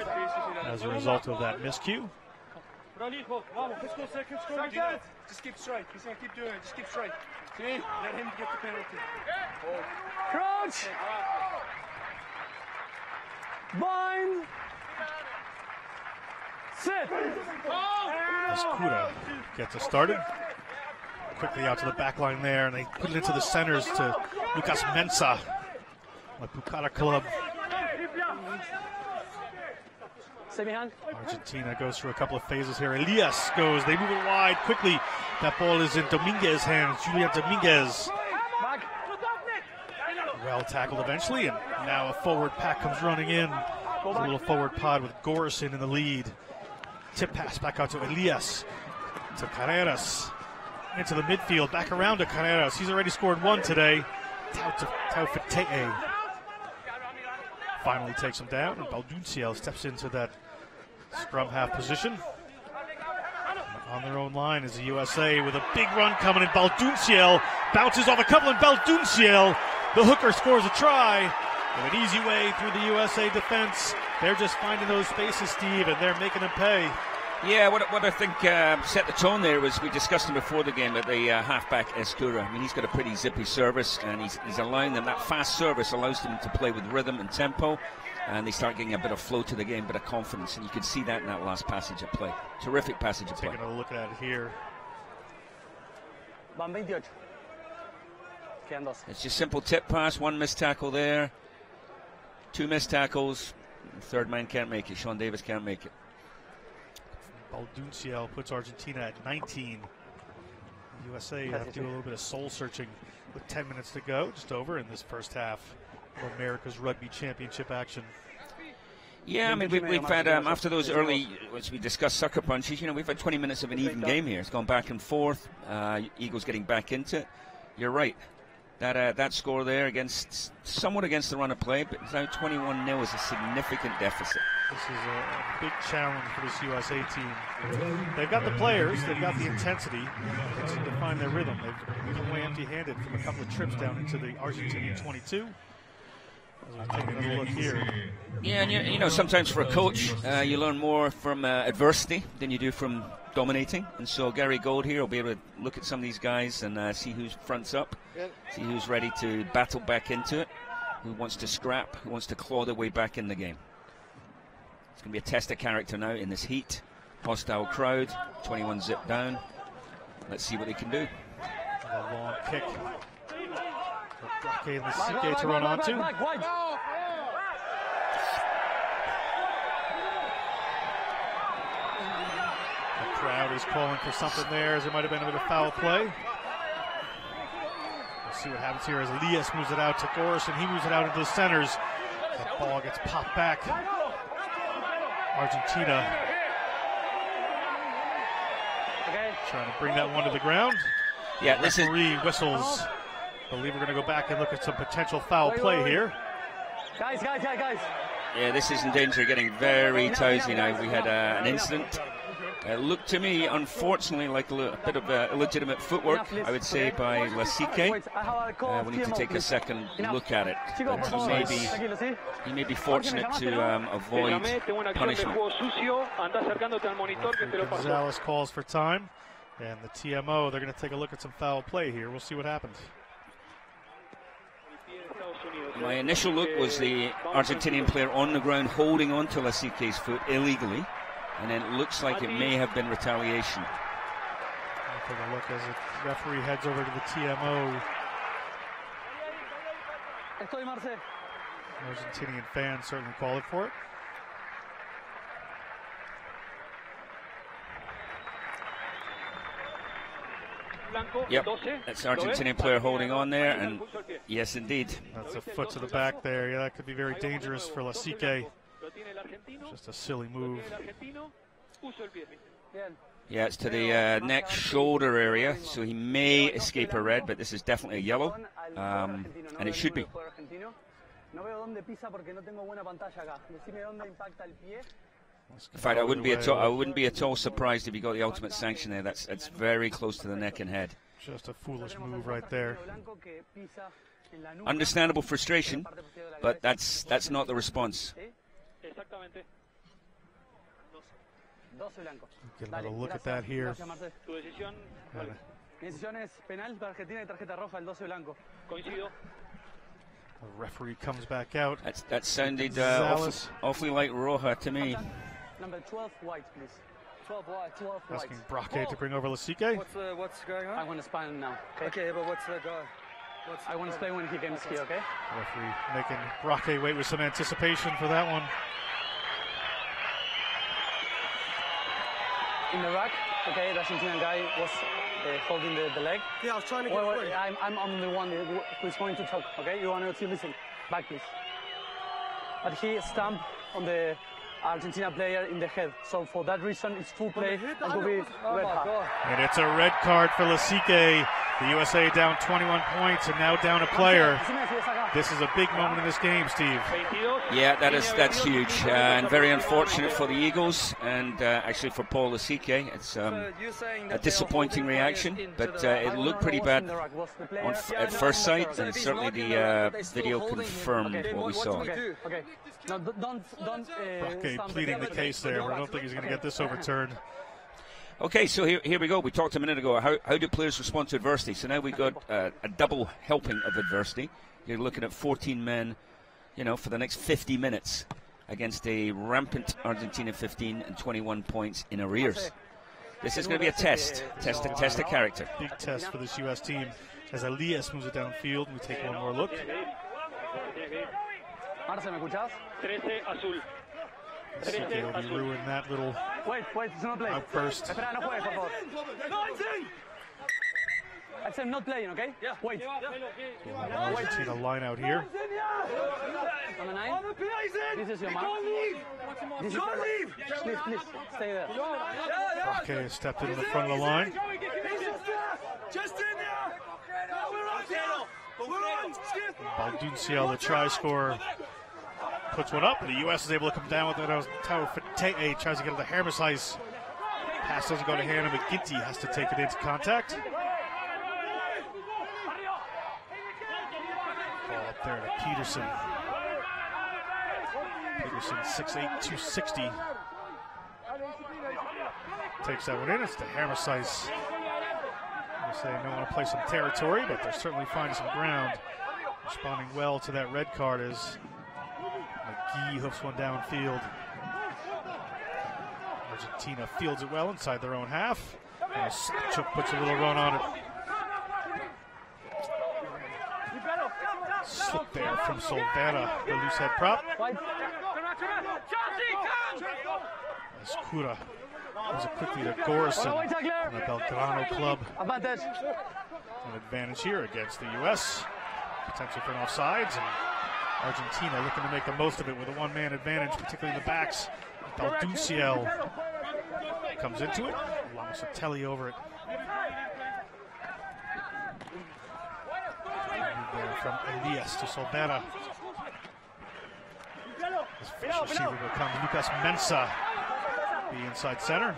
Speaker 2: as a result of that miscue.
Speaker 6: Just keep straight. He's going to keep doing it. Just keep straight. See? Let him get the penalty.
Speaker 5: Crouch! Bind! Sit!
Speaker 2: Escura gets us started. Quickly out to the back line there, and they put it into the centers to Lucas Mensah, the Pucara club. Argentina goes through a couple of phases here. Elias goes, they move it wide quickly. That ball is in Dominguez's hands. Julian Dominguez. Well tackled eventually, and now a forward pack comes running in. A little forward pod with Gorison in the lead. Tip pass back out to Elias. To Carreras. Into the midfield, back around to Carreras. He's already scored one today. Taufete'e finally takes him down, and Baldunciel steps into that scrum half position. On their own line is the USA with a big run coming in. Baldunciel bounces off a couple, and Baldunciel, the hooker, scores a try. With an easy way through the USA defense. They're just finding those spaces, Steve, and they're making them pay.
Speaker 1: Yeah, what I think set the tone there was, we discussed him before the game, at the halfback Escura. I mean, he's got a pretty zippy service, and he's allowing them, that fast service allows them to play with rhythm and tempo, and they start getting a bit of flow to the game, a bit of confidence, and you can see that in that last passage of play. Terrific passage of play.
Speaker 2: Taking a look at it here.
Speaker 1: It's just simple tip pass, one missed tackle there, two missed tackles, the third man can't make it, Sean Davis can't make it.
Speaker 2: Baldunciel puts Argentina at 19. The USA have to do a little bit of soul searching with 10 minutes to go, just over in this first half of America's Rugby Championship action.
Speaker 1: Yeah, I mean, we've had, after those early, as we discussed, sucker punches, you know, we've had 20 minutes of an even game here. It's gone back and forth. Eagles getting back into it. You're right. That score there somewhat against the run of play, but now 21-0 is a significant deficit.
Speaker 2: This is a big challenge for this USA team. They've got the players, they've got the intensity. They seem to find their rhythm. They've come away empty-handed from a couple of trips down into the Argentine 22. As we take another look here.
Speaker 1: Yeah, and you know, sometimes for a coach, you learn more from adversity than you do from dominating. And so Gary Gold here will be able to look at some of these guys and see who's fronts up, see who's ready to battle back into it, who wants to scrap, who wants to claw their way back in the game. It's going to be a test of character now in this heat. Hostile crowd, 21 zip down. Let's see what they can do.
Speaker 2: A long kick. Okay, the Cipolletti to run onto. The crowd is calling for something there, as there might have been a bit of foul play. We'll see what happens here as Elias moves it out to Gorison. He moves it out into the centers. That ball gets popped back. Argentina trying to bring that one to the ground.
Speaker 1: Yeah, this is
Speaker 2: referee whistles. I believe we're going to go back and look at some potential foul play here.
Speaker 5: Guys.
Speaker 1: Yeah, this is in danger of getting very toasty now. We had an incident. It looked to me, unfortunately, like a bit of illegitimate footwork, I would say, by Lasique. We need to take a second look at it. But he may be fortunate to avoid punishment.
Speaker 2: Gonzalez calls for time, and the TMO, they're going to take a look at some foul play here. We'll see what happens.
Speaker 1: My initial look was the Argentinian player on the ground holding on to Lasique's foot illegally. And then it looks like it may have been retaliation.
Speaker 2: I'll take a look as the referee heads over to the TMO. Argentinian fans certainly call it for it.
Speaker 1: Yep, that's the Argentinian player holding on there, and yes, indeed.
Speaker 2: That's a foot to the back there. Yeah, that could be very dangerous for Lasique. Just a silly move.
Speaker 1: Yeah, it's to the neck shoulder area, so he may escape a red, but this is definitely a yellow, and it should be. In fact, I wouldn't be at all surprised if he got the ultimate sanction there. That's very close to the neck and head.
Speaker 2: Just a foolish move right there.
Speaker 1: Understandable frustration, but that's not the response.
Speaker 2: Get another look at that here.
Speaker 6: Tu decisión.
Speaker 5: Mi decisión es penal para Argentina y tarjeta roja, el 12 blanco.
Speaker 6: Coincido.
Speaker 2: The referee comes back out.
Speaker 1: That sounded awfully like Roja to me.
Speaker 5: Number 12 white, please. 12 white. 12 white.
Speaker 2: Asking Braque to bring over Lasique.
Speaker 6: What's going on?
Speaker 5: I want to explain now.
Speaker 6: Okay, but what's the guy?
Speaker 5: I want to explain when he comes here, okay?
Speaker 2: Referee making Braque wait with some anticipation for that one.
Speaker 5: In the rack, okay, the Argentinian guy was holding the leg.
Speaker 6: Yeah, I was trying to get
Speaker 5: Wait, I'm the one who's going to talk, okay? You want to listen. Back, please. But he stamped on the Argentina player in the head. So for that reason, it's full play and will be red card.
Speaker 2: And it's a red card for Lasique. The USA down 21 points and now down a player. This is a big moment in this game, Steve.
Speaker 1: Yeah, that's huge and very unfortunate for the Eagles and actually for Paul Lasique. It's a disappointing reaction, but it lolooked pretty bad at first sight, and certainly the video confirmed what we saw.
Speaker 5: Okay. No, don't
Speaker 2: Braque pleading the case there. I don't think he's going to get this overturned.
Speaker 1: Okay, so here we go. We talked a minute ago. How do players respond to adversity? So now we've got a double helping of adversity. You're looking at 14 men, for the next 50 minutes against a rampant Argentina 15 and 21 points in arrears. This is going to be a test of character.
Speaker 2: Big test for this U.S. team as Elias moves it downfield. We take one more look.
Speaker 5: Marce, ¿me escuchás?
Speaker 6: 13 azul.
Speaker 2: He ruined that little
Speaker 5: Wait, it's not playing.
Speaker 2: outburst.
Speaker 5: Espera, no juegues, por favor. I said not playing, okay? Yeah. Wait.
Speaker 2: Argentina line out here.
Speaker 5: Number 9. This is your mark. This is please, stay there.
Speaker 2: Braque stepped into the front of the line.
Speaker 6: Just in there.
Speaker 2: Baldunciel, the try scorer, puts one up, and the U.S. is able to come down with it as Tao Fateh tries to get it to Hermesize. Pass doesn't go to hand, and McGinty has to take it into contact. Ball up there to Peterson. Peterson, 6'8", 260. Takes that one in. It's to Hermesize. They don't want to play some territory, but they're certainly finding some ground. Responding well to that red card as McGee hoofs one downfield. Argentina fields it well inside their own half. Chuck puts a little run on it. Slip there from Solvera, the loose head prop. Escura moves it quickly to Gorison on the Belgrano club. An advantage here against the U.S. Potential for an offsides, and Argentina looking to make the most of it with a one-man advantage, particularly in the backs. Baldunciel comes into it, along with Cipolletti over it. There from Elias to Solvera. This fish receiver becomes Lucas Mensah, the inside center.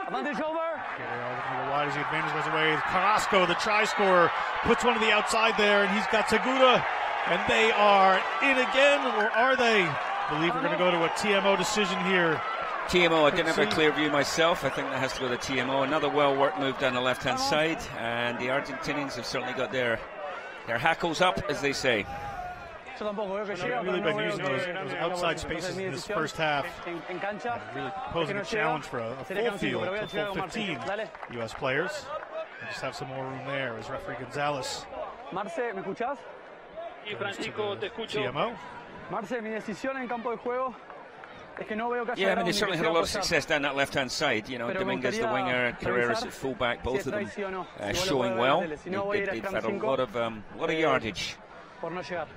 Speaker 5: Advantage over.
Speaker 2: Here they are looking to go wide as the advantage goes away. Carrasco, the try scorer, puts one to the outside there, and he's got Segura. And they are in again, or are they? I believe we're going to go to a TMO decision here.
Speaker 1: TMO, I didn't have a clear view myself. I think that has to go to TMO. Another well-worked move down the left-hand side, and the Argentinians have certainly got their hackles up, as they say.
Speaker 2: They've really been using those outside spaces in this first half. Really posing a challenge for a full field, a full 15 U.S. players. And just have some more room there as referee Gonzalez
Speaker 5: Marce, ¿me escuchás?
Speaker 6: Y Francisco, te escucho.
Speaker 2: TMO.
Speaker 5: Marce, mi decisión en campo de juego es que no veo que
Speaker 1: Yeah, I mean, they certainly had a lot of success down that left-hand side. Dominguez, the winger, Carreras at fullback, both of them showing well. They've had a lot of yardage.
Speaker 5: Por no llegar.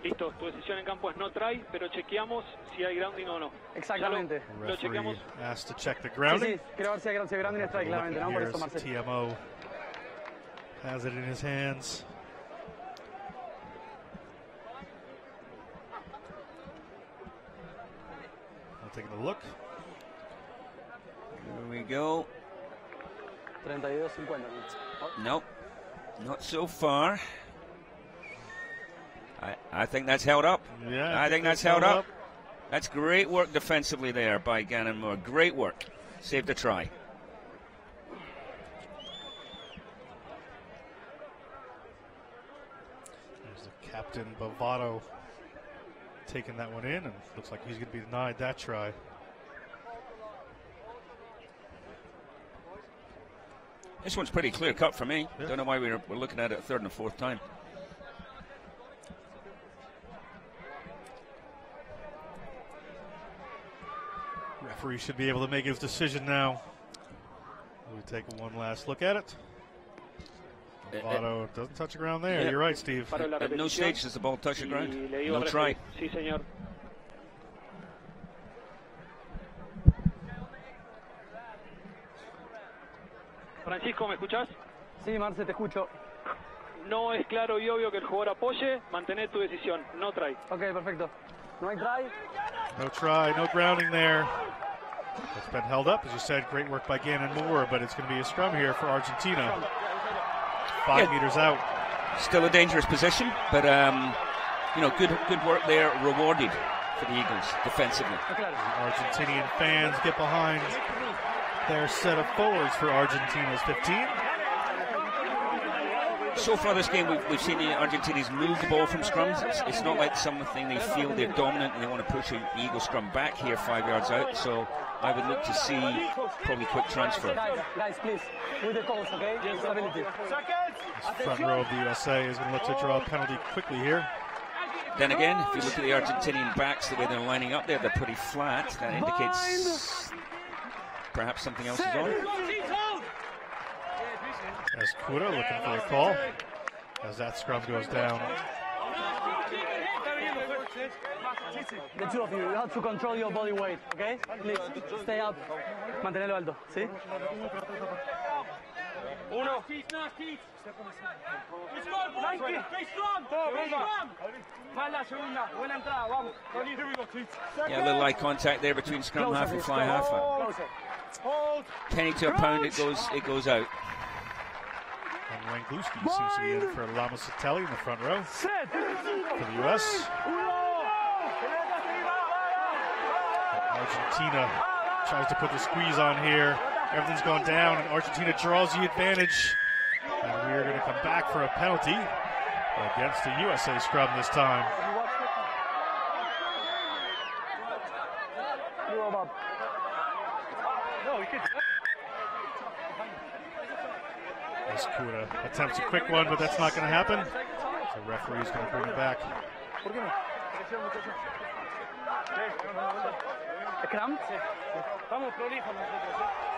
Speaker 6: Listo, tu decisión en campo es no try, pero chequeamos si hay grounding o no.
Speaker 5: Exactamente.
Speaker 6: Lo chequeamos.
Speaker 2: Asked to check the grounding.
Speaker 5: Sí, quiero ver si hay grounding strike, claramente, ¿no? Por eso, Marce.
Speaker 2: TMO has it in his hands. Taking a look.
Speaker 1: Here we go.
Speaker 5: 32-50.
Speaker 1: Nope, not so far. I think that's held up.
Speaker 2: Yeah,
Speaker 1: I think that's held up. That's great work defensively there by Gannon Moore. Great work. saved a try.
Speaker 2: There's the captain, Bavaro, taking that one in, and looks like he's going to be denied that try.
Speaker 1: This one's pretty clear cut for me. Don't know why we're looking at it a third and a fourth time.
Speaker 2: Referee should be able to make his decision now. We'll take one last look at it. Bavaro doesn't touch the ground there. You're right, Steve.
Speaker 1: At no stage does the ball touch the ground. No try.
Speaker 6: Sí, señor. Francisco, ¿me escuchás?
Speaker 5: Sí, Marce, te escucho.
Speaker 6: No es claro y obvio que el jugador apoye, mantener tu decisión, no try.
Speaker 5: Ok, perfecto. No hay try.
Speaker 2: No try, no grounding there. It's been held up, as you said. Great work by Gannon Moore, but it's going to be a scrum here for Argentina. 5 meters out.
Speaker 1: Still a dangerous position, but good work there, rewarded for the Eagles defensively.
Speaker 2: The Argentinian fans get behind their set of forwards for Argentina's 15.
Speaker 1: So far this game, we've seen the Argentinians move the ball from scrums. It's not like something they feel they're dominant and they want to push the Eagle scrum back here 5 yards out. So I would look to see probably quick transfer.
Speaker 5: Guys, please, with the calls, okay? Stability.
Speaker 2: This front row of the USA is going to look to draw a penalty quickly here.
Speaker 1: Then again, if you look at the Argentinian backs, the way they're lining up there, they're pretty flat. That indicates perhaps something else is on.
Speaker 2: Escura looking for a call as that scrum goes down.
Speaker 5: The two of you have to control your body weight, okay? Please, stay up. Mantenerlo alto, ¿sí?
Speaker 6: Uno.
Speaker 1: Yeah, a little eye contact there between scrum half and fly half. Penny to a pound, it goes out.
Speaker 2: And Wangluski seems to be in for Lamacitelli in the front row for the US. Argentina tries to put the squeeze on here. Everything's going down, and Argentina draws the advantage. And we are going to come back for a penalty against the USA scrum this time. Escura attempts a quick one, but that's not going to happen. The referee's going to bring it back.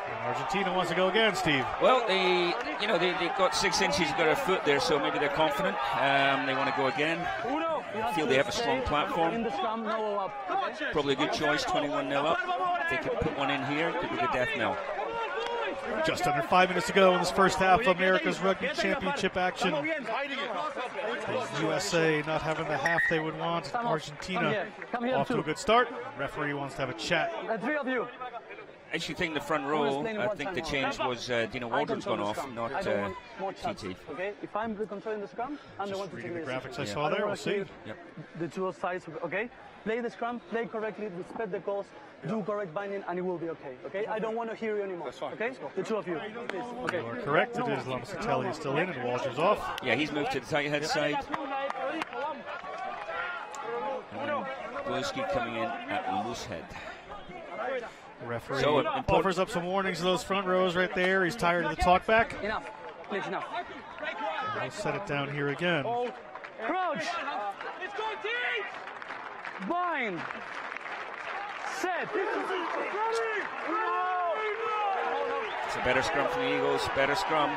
Speaker 2: And Argentina wants to go again, Steve.
Speaker 1: Well, they got 6 inches, got a foot there, so maybe they're confident. They want to go again. Feel they have a strong platform. Probably a good choice, 21-0 up. If they could put one in here, it could be the death knell.
Speaker 2: Just under 5 minutes to go in this first half of America's Rugby Championship action. The USA not having the half they would want. Argentina off to a good start. Referee wants to have a chat.
Speaker 5: The three of you.
Speaker 1: I actually think the front row, I think the change was Dina Waldron's gone off, not TT.
Speaker 5: Okay, if I'm controlling the scrum, I'm the one to take
Speaker 2: the
Speaker 5: the
Speaker 2: graphics I saw there, we'll see.
Speaker 1: Yep.
Speaker 5: The two sides, okay? Play the scrum, play correctly, respect the calls, do correct binding, and it will be okay, okay? I don't want to hear you anymore, okay? The two of you, please, okay?
Speaker 2: You are correct, it is Lamacitelli is still in and Walter's off.
Speaker 1: Yeah, he's moved to the tight head side. And Bluski coming in at loose head.
Speaker 2: The referee offers up some warnings to those front rows right there. He's tired of the talk back.
Speaker 5: Enough, please, enough.
Speaker 2: And we'll set it down here again.
Speaker 5: Crouch. Bind. Set.
Speaker 1: It's a better scrum from the Eagles, better scrum.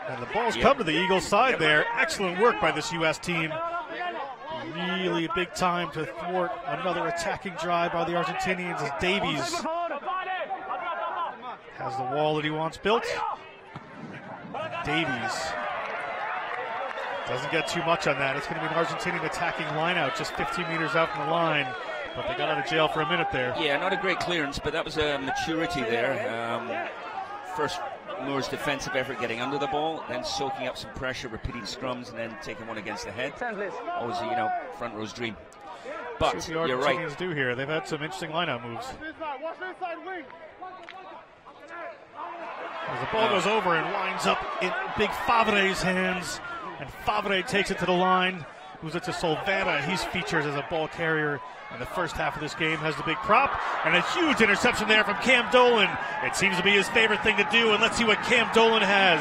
Speaker 2: And the ball's come to the Eagles side there. Excellent work by this U.S. team. Really big time to thwart another attacking drive by the Argentinians as Davies has the wall that he wants built. Davies doesn't get too much on that. It's going to be an Argentinian attacking line out just 15 meters out from the line. But they got out of jail for a minute there.
Speaker 1: Yeah, not a great clearance, but that was a maturity there. First Moore's defensive effort getting under the ball, then soaking up some pressure, repeating scrums, and then taking one against the head. Always, front row's dream. But
Speaker 2: you're right. Do here. They've had some interesting line-out moves. As the ball goes over and winds up in Big Favre's hands, and Favre takes it to the line. Moves it to Solvera. He's featured as a ball carrier in the first half of this game. Has the big prop, and a huge interception there from Cam Dolan. It seems to be his favorite thing to do, and let's see what Cam Dolan has.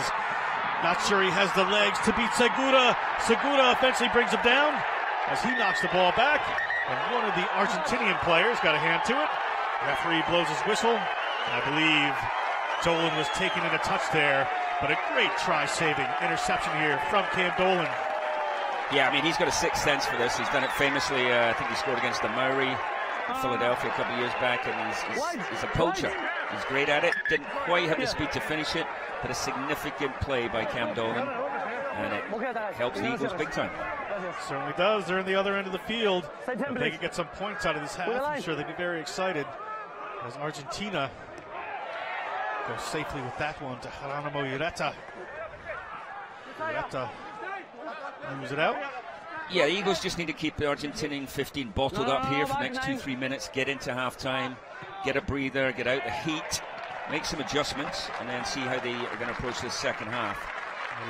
Speaker 2: Not sure he has the legs to beat Segura. Segura eventually brings him down as he knocks the ball back, and one of the Argentinian players got a hand to it. Referee blows his whistle, and I believe Dolan was taken in a touch there, but a great try-saving interception here from Cam Dolan.
Speaker 1: Yeah, I mean, he's got a sixth sense for this. He's done it famously. I think he scored against the Maori in Philadelphia a couple of years back, and he's a poacher. He's great at it. Didn't quite have the speed to finish it, but a significant play by Cam Dolan, and it helps the Eagles big time.
Speaker 2: Certainly does. They're in the other end of the field. If they can get some points out of this half, I'm sure they'd be very excited, as Argentina goes safely with that one to Geronimo Ureta. Ureta moves it out.
Speaker 1: Yeah, the Eagles just need to keep the Argentinian 15 bottled up here for the next 2-3 minutes, get into halftime, get a breather, get out the heat, make some adjustments, and then see how they are going to approach this second half.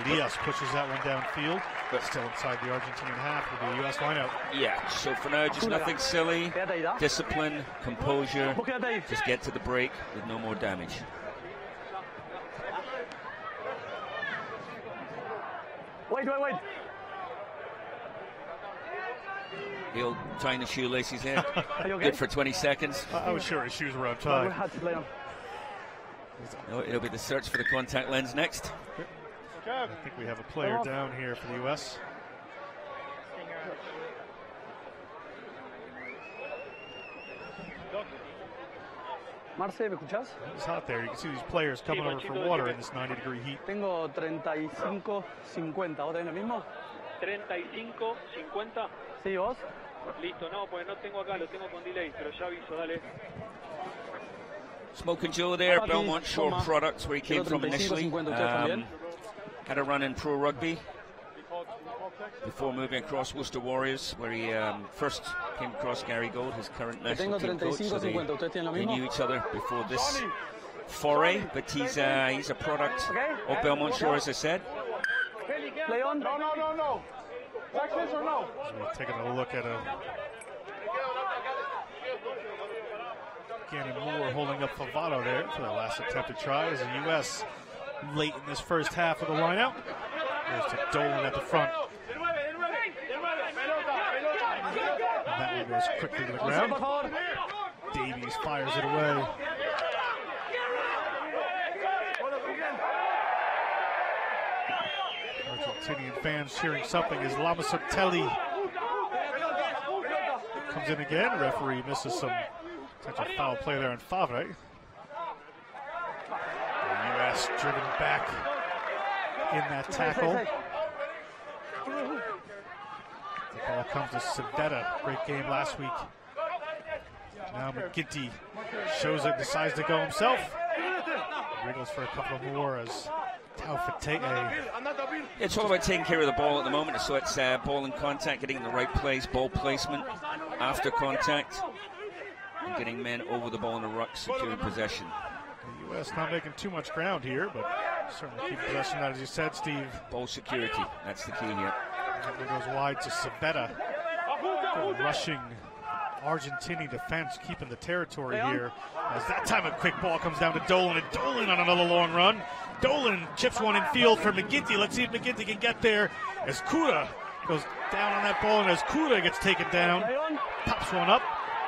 Speaker 2: Elias pushes that one downfield, but still inside the Argentinian half with the U.S. lineout.
Speaker 1: Yeah, so for now, just nothing silly, discipline, composure, just get to the break with no more damage.
Speaker 5: Wait.
Speaker 1: He'll tying the shoelaces in. Good for 20 seconds.
Speaker 2: I was sure his shoes were untied.
Speaker 1: It'll be the search for the contact lens next.
Speaker 2: I think we have a player down here for the U.S.
Speaker 5: Marce, ¿me escuchas?
Speaker 2: It's hot there. You can see these players coming over for water in this 90-degree heat.
Speaker 5: Tengo 35-50. ¿Vos tenés lo mismo?
Speaker 7: 35-50.
Speaker 5: Sí, ¿vos?
Speaker 7: Listo, no, pues no tengo acá, lo tengo con delay, pero ya aviso, dale.
Speaker 1: Smoke and Joe there, Belmont Shore Products, where he came from initially. Had a run in pro rugby before moving across Worcester Warriors, where he first came across Gary Gold, his current national team coach. So they knew each other before this foray, but he's a product of Belmont Shore, as I said.
Speaker 5: Leon?
Speaker 6: No. Texas or no?
Speaker 2: So we're taking a look at Gannon Moore holding up Favaro there for that last attempted try as the U.S. late in this first half of the lineout. Goes to Dolan at the front. And that one goes quickly to the ground. Davies fires it away. Argentinian fans cheering something as Lamasotelli comes in again. Referee misses some potential foul play there on Favre. The U.S. driven back in that tackle. The ball comes to Civetta. Great game last week. Now McGinty shows it, decides to go himself. Wriggles for a couple more as
Speaker 1: It's all about taking care of the ball at the moment, so it's ball in contact, getting in the right place, ball placement after contact, and getting men over the ball in the ruck, securing possession.
Speaker 2: The U.S. not making too much ground here, but certainly keep possession, as you said, Steve.
Speaker 1: Ball security, that's the key here.
Speaker 2: It goes wide to Civetta. Rushing Argentinian defense, keeping the territory here. As that time a quick ball comes down to Dolan, and Dolan on another long run. Dolan chips one in field for McGinty. Let's see if McGinty can get there. As Cura goes down on that ball, and as Cura gets taken down, pops one up.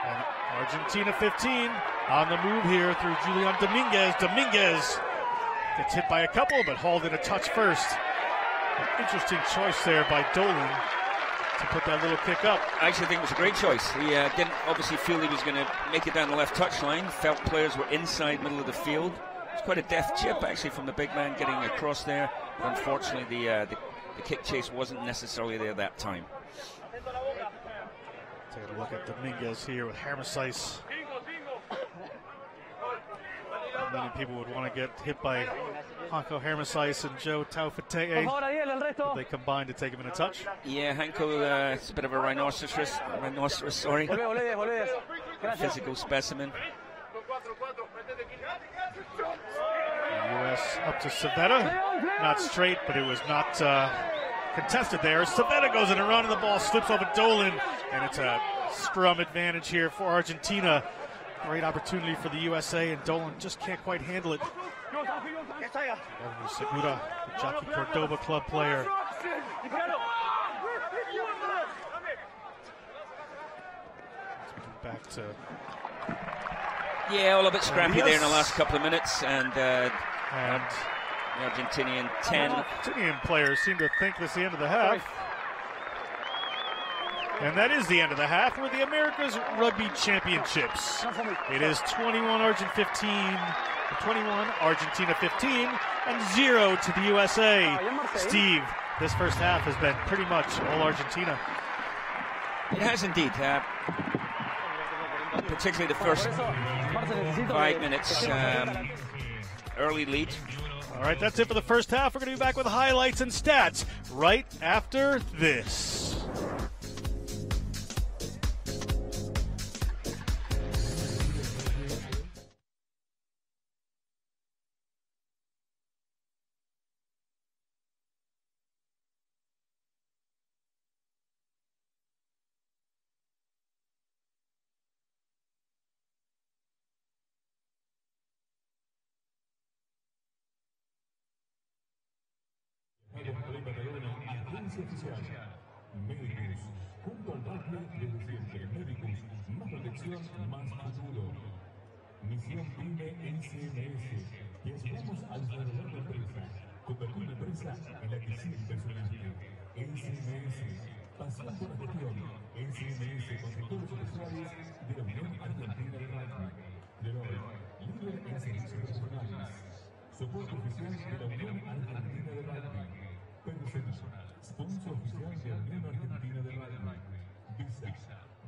Speaker 2: And Argentina 15 on the move here through Julian Dominguez. Dominguez gets hit by a couple, but hauled in a touch first. An interesting choice there by Dolan to put that little kick up.
Speaker 1: I actually think it was a great choice. He didn't obviously feel he was going to make it down the left touchline. Felt players were inside middle of the field. It's quite a deft chip actually from the big man getting across there. But unfortunately, the kick chase wasn't necessarily there that time.
Speaker 2: Take a look at Dominguez here with Hermesice. Many people would want to get hit by Hanko Hermesice and Joe Taufete'e, but they combined to take him in a touch.
Speaker 1: Yeah, Hanko, it's a bit of a rhinoceros, sorry. A physical specimen.
Speaker 2: U.S. up to Cipolletti. Not straight, but it was not contested there. Cipolletti goes in a run, and the ball slips over Dolan, and it's a scrum advantage here for Argentina. Great opportunity for the USA, and Dolan just can't quite handle it. Segura, the Jockey Cordoba club player. Back to...
Speaker 1: Yeah, all a bit scrappy there in the last couple of minutes, and the Argentinian 10.
Speaker 2: Argentinian players seem to think this is the end of the half. And that is the end of the half with the Americas Rugby Championships. It is 21 Argentina 15, and 0 to the USA. Steve, this first half has been pretty much all Argentina.
Speaker 1: It has indeed. Particularly the first 5 minutes. Early lead.
Speaker 2: All right, that's it for the first half. We're going to be back with highlights and stats right after this.
Speaker 3: Médicos, junto al rugby desde siempre. Médicos, más protección, más futuro. Misión PYME NCMS. Y ayudamos a desarrollar la empresa. Convertir la empresa en la que siempre soñaste. NCMS. Pasión por la gestión. NCMS, consultores oficiales de la Unión Argentina de Rugby. Deloitte, líder en servicios profesionales. Soporte oficial de la Unión Argentina de Rugby. Personal, sponsor oficial de la Unión Argentina de Rugby. Visa,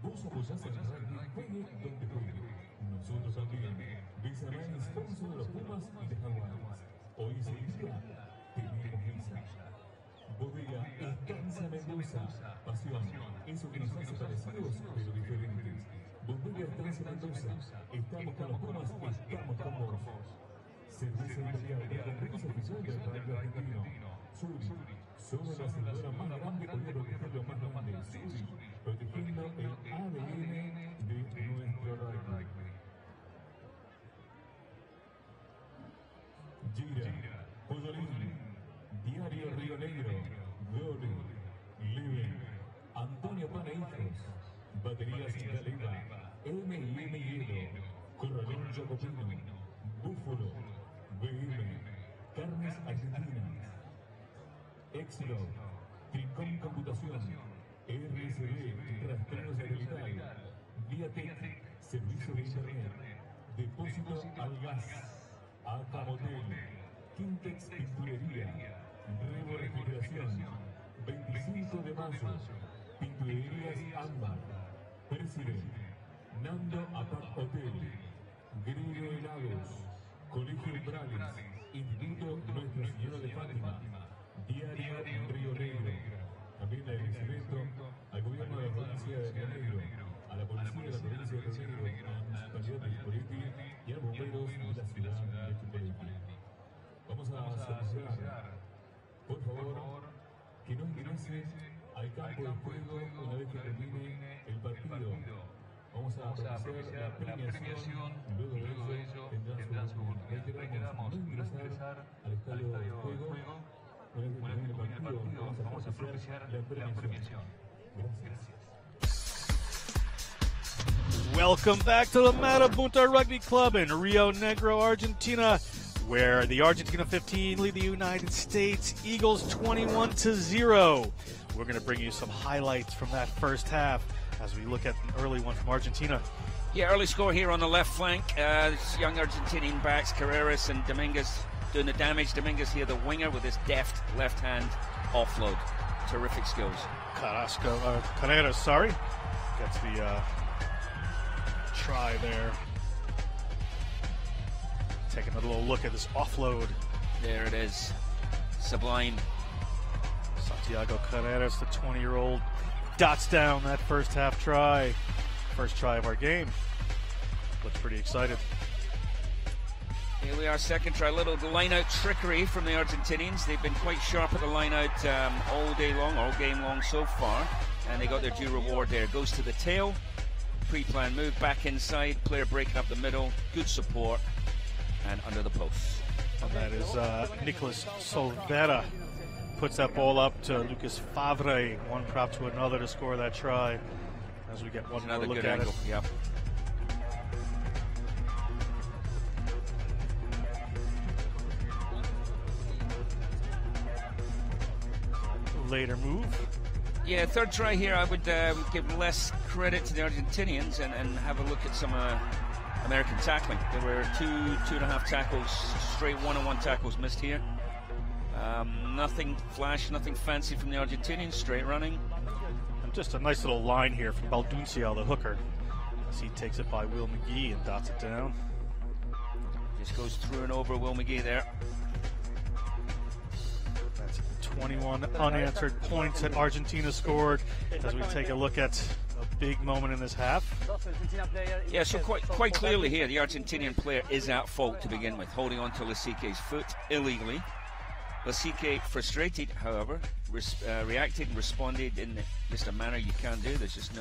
Speaker 3: vos apoyás el rugby, juegue donde juegue. Nosotros también. Visa Main, sponsor de los Pumas y de Jaguares. Hoy es el día, tenemos Visa. Bodega Estancia Mendoza. Pasión, eso que nos hace parecidos, pero diferentes. Bodega Estancia Mendoza. Estamos con los Pumas, estamos con vos. Cerveza Imperial, la cerveza oficial del rugby argentino. Suri, somos la aseguradora más grande por proteger lo más grande. Suri, protegiendo el ADN de nuestro rugby. Gira, Pollolín, Diario Río Negro, Gole, Living, Antonio Pana Hijos, Baterías Galera, M&M Hielo, Corralón Jacopino, Búfalo, BM, Carnes Argentinas, Éxito, Trincón Computación, RSD, Rastreo Satelital, Viatec, Servicio de Internet, Depósito al Gas, ACA Motel, Quintex Pinturería, Revo Refrigeración, 25 de mayo, Pinturerías Ámbar, Presidente, Nando Apart Hotel, Griego Helados, Colegio Umbrales, Instituto Nuestra Señora de Fátima, Diario Río Negro. También agradecimiento al gobierno de la provincia de Río Negro, a la policía de la provincia de Río Negro, a la municipalidad de Cipolletti y a los bomberos de la ciudad de Cipolletti. Vamos a solicitar, por favor, que no ingresen al campo de juego una vez que termine el partido. Vamos a hacer la premiación y luego de ello tendrán su oportunidad. Reiteramos, no ingresar al estadio de juego. Una vez que termine el partido, vamos a propiciar la premiación. Gracias.
Speaker 2: Welcome back to the Marabunta Rugby Club in Rio Negro, Argentina, where the Argentina 15 lead the United States Eagles 21-0. We're going to bring you some highlights from that first half as we look at an early one from Argentina.
Speaker 1: Yeah, early score here on the left flank. Young Argentinian backs, Carreras and Dominguez doing the damage. Dominguez here, the winger, with his deft left-hand offload. Terrific skills.
Speaker 2: Carreras, gets the try there. Taking a little look at this offload.
Speaker 1: There it is. Sublime.
Speaker 2: Santiago Carreras, the 20-year-old, dots down that first half try. First try of our game. Looks pretty excited.
Speaker 1: Here we are, second try. A little line-out trickery from the Argentinians. They've been quite sharp at the line-out all day long, all game long so far. And they got their due reward there. Goes to the tail. Pre-planned move, back inside. Player breaking up the middle. Good support. And under the post.
Speaker 2: And that is Nicholas Solvera. Puts that ball up to Lucas Favre. One prop to another to score that try. As we get one more look at it.
Speaker 1: Yep.
Speaker 2: Later move.
Speaker 1: Yeah, third try here. I would give less credit to the Argentinians and have a look at some American tackling. There were 2.5 tackles, straight one-on-one tackles missed here. Nothing flash, nothing fancy from the Argentinians, straight running.
Speaker 2: And just a nice little line here from Balduncia, the hooker, as he takes it by Will McGee and dots it down.
Speaker 1: Just goes through and over Will McGee there.
Speaker 2: That's 21 unanswered points that Argentina scored as we take a look at a big moment in this half.
Speaker 1: Yeah, so quite clearly here, the Argentinian player is at fault to begin with, holding on to Lasique's foot illegally. Lasique, frustrated, however, reacted and responded in just a manner you can't do. There's just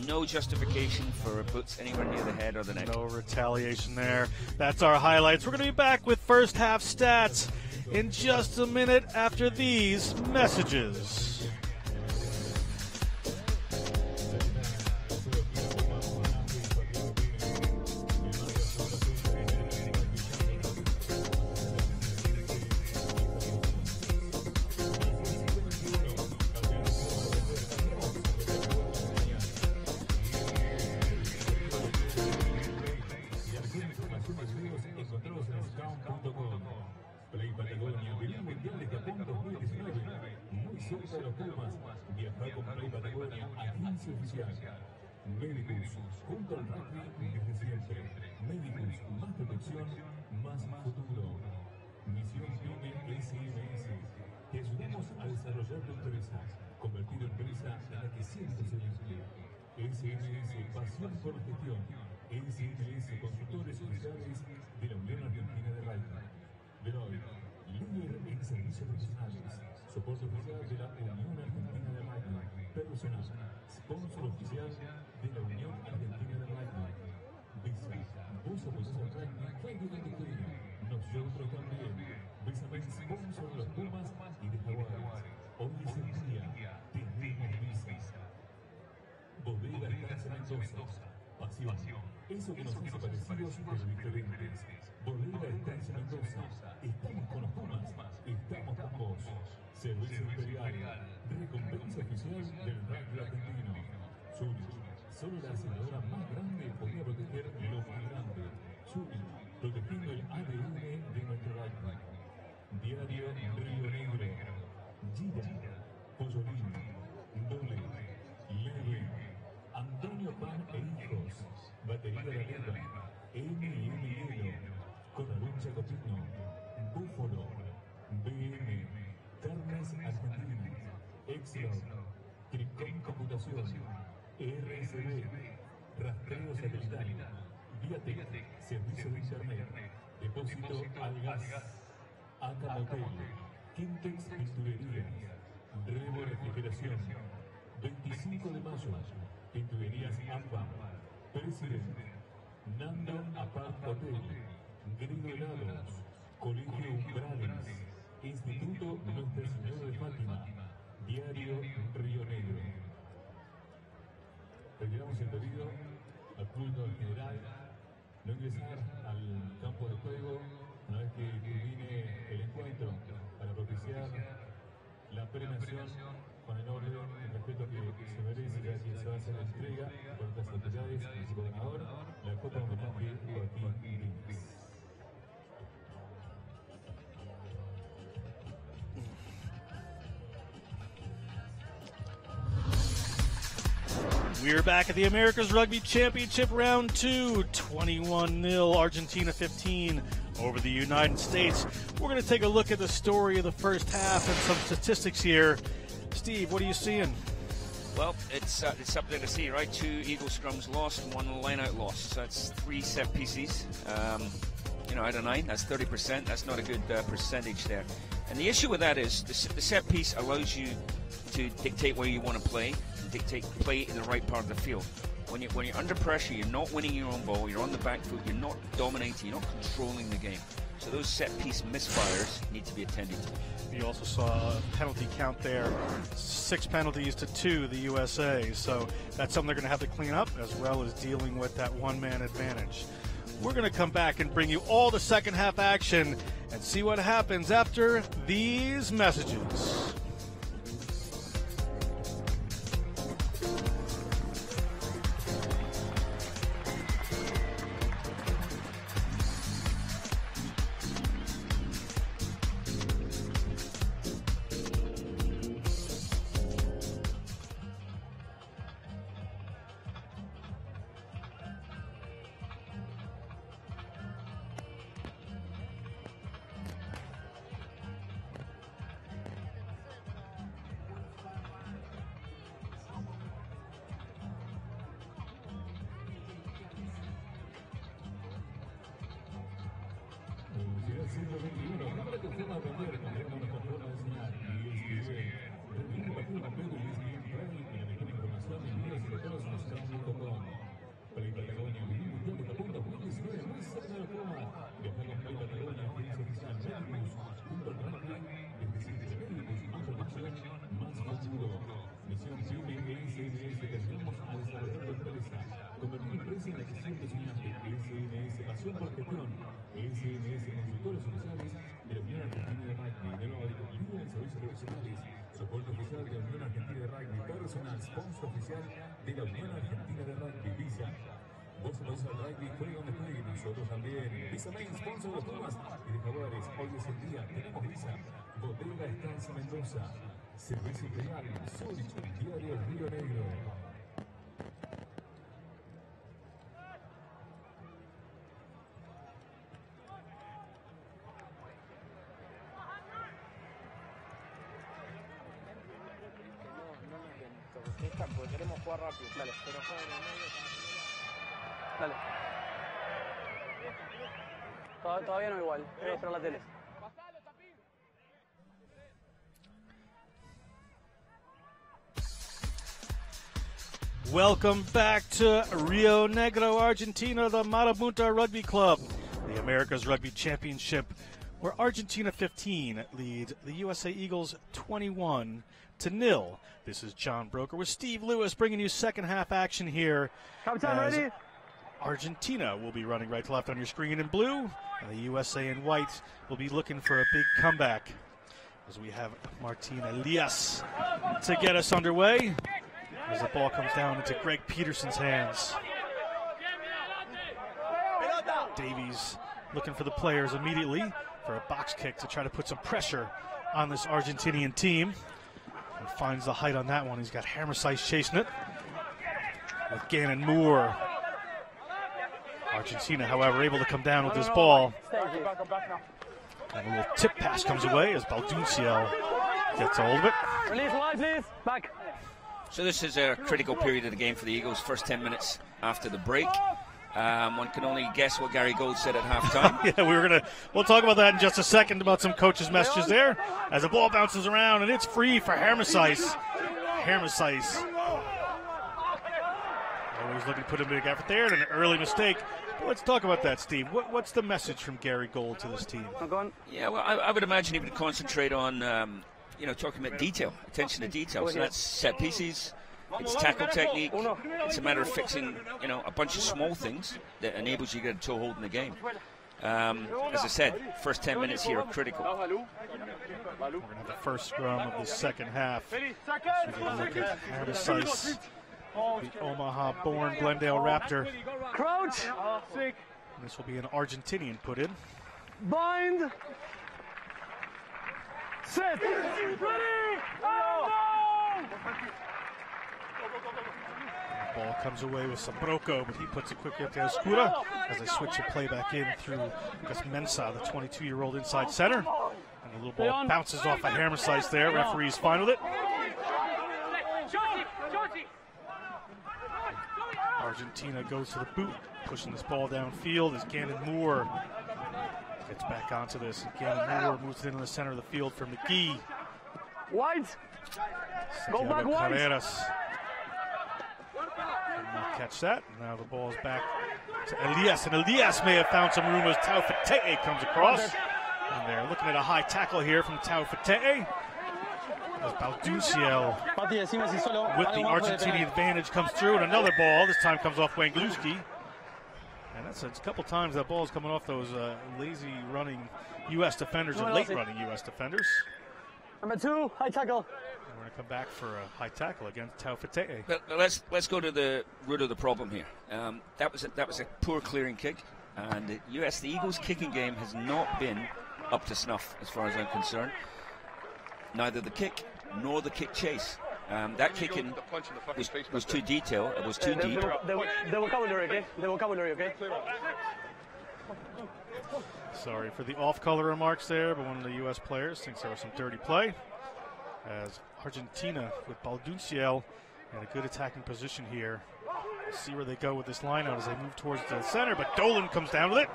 Speaker 1: no justification for boots anywhere near the head or the neck.
Speaker 2: No retaliation there. That's our highlights. We're going to be back with first half stats in just a minute after these messages.
Speaker 3: Médicos, junto al rugby desde siempre. Médicos, más protección, más futuro. Misión PYME SMS. Te ayudamos a desarrollar tu empresa, convertir empresa en la que siempre se emplea. SMS, pasión por gestión. SMS, consultores oficiales de la Unión Argentina de Rugby. Deloitte, líder en servicios profesionales. Soporte oficial de la Unión Argentina de Rugby. Personal, sponsor oficial de la Unión Argentina de Rugby. Visa, vos apoyás al rugby prácticamente. Nosotros también. Visa es sponsor de los Pumas y de Jaguares. Hoy es el día, tenemos Visa. Bodega Estancia Mendoza. Pasión. Eso que nos hace parecidos pero diferentes. Bodega Estancia Mendoza. Estamos con los Pumas. Estamos con vos. Servicio Imperial. Recompensa oficial del rugby argentino. Zurich. Solo la aseguradora más grande podría proteger lo más grande. Zurich. Protegiendo el ADN de nuestro rugby. Diario Río Negro. Gira. Pollolín. Dole. Leve. Antonio Pan e Hijos. Batería de la Guerra. M&M Hielo. Corralucha Copino. Búfalo. BM. Carnes Argentinas. Exlog. Tricom Computación. RSB. Rastreo satelital. Viatec. Servicio de internet. Depósito al gas. ACA Motel. Quintex Pinturerías. Revo Refrigeración. 25 de mayo. Pinturerías AMBA. Presidente. Nando Apart Hotel. Grido Helados. Colegio Umbrales. Instituto Nuestra Señora de Fátima. Diario Río Negro. Retiramos el pedido al público en general. No ingresar al campo de juego una vez que termine el encuentro para propiciar la premiación con el orden y el respeto que se merece, ya que se va a hacer la entrega por otras autoridades, el equipo ganador, la Copa de Homenaje Joaquín Díaz.
Speaker 2: We're back at the Americas Rugby Championship Round 2, 21-0 Argentina 15 over the United States. We're going to take a look at the story of the first half and some statistics here. Steve, what are you seeing?
Speaker 1: Well, it's up there to see, right? 2 Eagle scrums lost, 1 line-out loss. So that's 3 set pieces. Out of 9, that's 30%. That's not a good percentage there. And the issue with that is the set piece allows you to dictate where you want to play, and dictate play in the right part of the field. When you're under pressure, you're not winning your own ball, you're on the back foot, you're not dominating, you're not controlling the game. So those set piece misfires need to be attended to.
Speaker 2: You also saw a penalty count there, 6 penalties to 2, the USA. So that's something they're going to have to clean up, as well as dealing with that one-man advantage. We're going to come back and bring you all the second half action and see what happens after these messages.
Speaker 3: Soporte oficial de la Unión Argentina de Rugby, personal sponsor oficial de la Unión Argentina de Rugby, Visa. Vos vas al rugby, juega donde juegue, nosotros también. Visa Main, sponsor de los Pumas y de Jaguares. Hoy es el día, tenemos Visa. Bodega Estancia Mendoza. Servicio Integral, Zurich, Diario Río Negro.
Speaker 5: Porque queremos jugar rápido. Dale, pero juega en el medio. Dale. Todavía no igual. Voy a esperar la tele.
Speaker 2: Welcome back to Rio Negro, Argentina, the Marabunta Rugby Club, the Americas Rugby Championship, where Argentina 15 leads the USA Eagles 21-0. This is John Broker with Steve Lewis bringing you second half action here.
Speaker 5: Captain, ready?
Speaker 2: Argentina will be running right to left on your screen in blue, and the USA in white will be looking for a big comeback as we have Martin Elias to get us underway as the ball comes down into Greg Peterson's hands. Davies looking for the players immediately for a box kick to try to put some pressure on this Argentinian team. And finds the height on that one. He's got Hammersize chasing it with Gannon Moore. Argentina, however, able to come down with this ball. And a little tip pass comes away as Baldunciel gets a hold of it.
Speaker 5: Release wide, please. Back.
Speaker 1: So this is a critical period of the game for the Eagles, first 10 minutes after the break. One can only guess what Gary Gold said at halftime.
Speaker 2: Yeah, we'll talk about that in just a second, about some coaches' messages there as the ball bounces around and it's free for Hammersize. Always looking to put a big effort there, and an early mistake. But let's talk about that, Steve. What's the message from Gary Gold to this team?
Speaker 1: Yeah, well, I would imagine he would concentrate on, talking about detail, attention to detail. So that's set pieces. It's tackle technique. It's a matter of fixing, a bunch of small things that enables you to get a toehold in the game. As I said, first 10 minutes here are critical.
Speaker 2: We're going to have the first scrum of the second half. So we get a look at Hammersize, the Omaha-born Glendale Raptor.
Speaker 5: Crouch.
Speaker 2: This will be an Argentinian put in.
Speaker 5: Bind. Set. Ready.
Speaker 2: Ball comes away with Sambrocco, but he puts it quickly up to Escura as they switch the play back in through Gus Mensah, the 22-year-old inside center. And the little ball bounces off a Hammersize there. Referee's fine with it. Argentina goes to the boot, pushing this ball downfield as Gannon Moore gets back onto this. Gannon Moore moves it into the center of the field for McGee.
Speaker 5: Wide. Go back wide.
Speaker 2: Carreras. Did not catch that. Now the ball is back to Elias, and Elias may have found some room as Taufete'e comes across. And they're looking at a high tackle here from Taufete'e. As Balduciel with the Argentinian advantage comes through, and another ball. This time comes off Wangluski. And that's a couple times that ball is coming off those lazy running U.S. defenders or late running U.S. defenders.
Speaker 5: Number 2, high tackle.
Speaker 2: And we're going to come back for a high tackle against Taufete'e.
Speaker 1: But let's go to the root of the problem here. That was a poor clearing kick, and the Eagles' kicking game has not been up to snuff as far as I'm concerned. Neither the kick nor the kick chase. That kicking was too detailed. It was too deep.
Speaker 5: The vocabulary, okay? The vocabulary, okay?
Speaker 2: Sorry for the off-color remarks there, but one of the U.S. players thinks there was some dirty play. As Argentina with Balduciel in a good attacking position here. We'll see where they go with this lineout as they move towards the center, but Dolan comes down with it.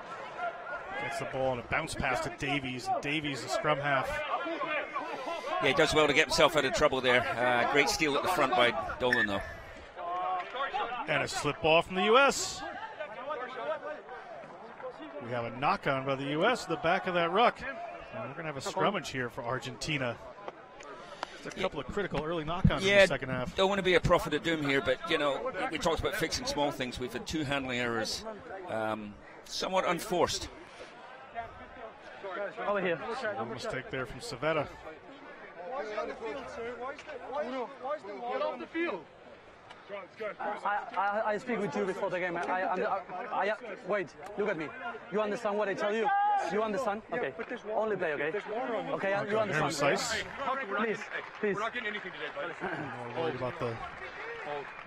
Speaker 2: Gets the ball and a bounce pass to Davies. Davies, the scrum half.
Speaker 1: Yeah, he does well to get himself out of trouble there. Great steal at the front by Dolan, though.
Speaker 2: And a slip ball from the U.S. We have a knock-on by the U.S. at the back of that ruck. And we're going to have a scrummage here for Argentina. It's a couple of critical early knock-ons in the second half.
Speaker 1: Don't want to be a prophet of doom here, but, you know, we talked about fixing small things. We've had 2 handling errors, somewhat unforced.
Speaker 5: Over here.
Speaker 2: A mistake there from Civetta.
Speaker 6: Why is he on the field, sir? Why is the ball on the field?
Speaker 5: I speak with you before the game. Wait, look at me. You understand what I tell you? You understand? Okay. Only play, okay? Okay, you understand. Please.
Speaker 6: We're not getting anything today, buddy.
Speaker 2: More worried about the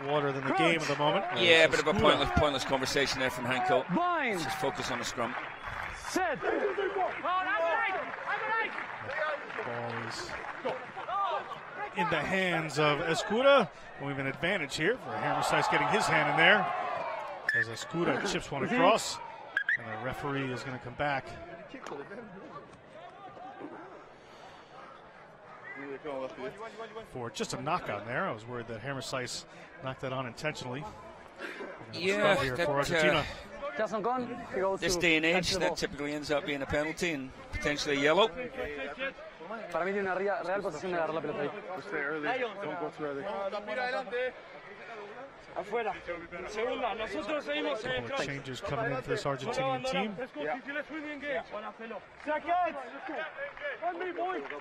Speaker 2: water than the game at the moment.
Speaker 1: Yeah, a bit of a pointless conversation there from Hanko.
Speaker 5: Bind.
Speaker 1: Just focus on the scrum.
Speaker 5: Set.
Speaker 2: Ball is in the hands of Escura. We have an advantage here for Hammersice getting his hand in there as Escura chips one across, and the referee is going to come back. For just a knock on there. I was worried that Hammersice knocked that on intentionally.
Speaker 1: Yeah,
Speaker 2: here for Argentina.
Speaker 1: This day and age, that typically ends up being a penalty and potentially yellow.
Speaker 5: Para mí tiene una real posición de agarrar la pelota ahí.
Speaker 6: Stay early. Don't go too early.
Speaker 7: Afuera. Segunda, nosotros seguimos en
Speaker 2: Couple of changes coming in for this Argentinian team.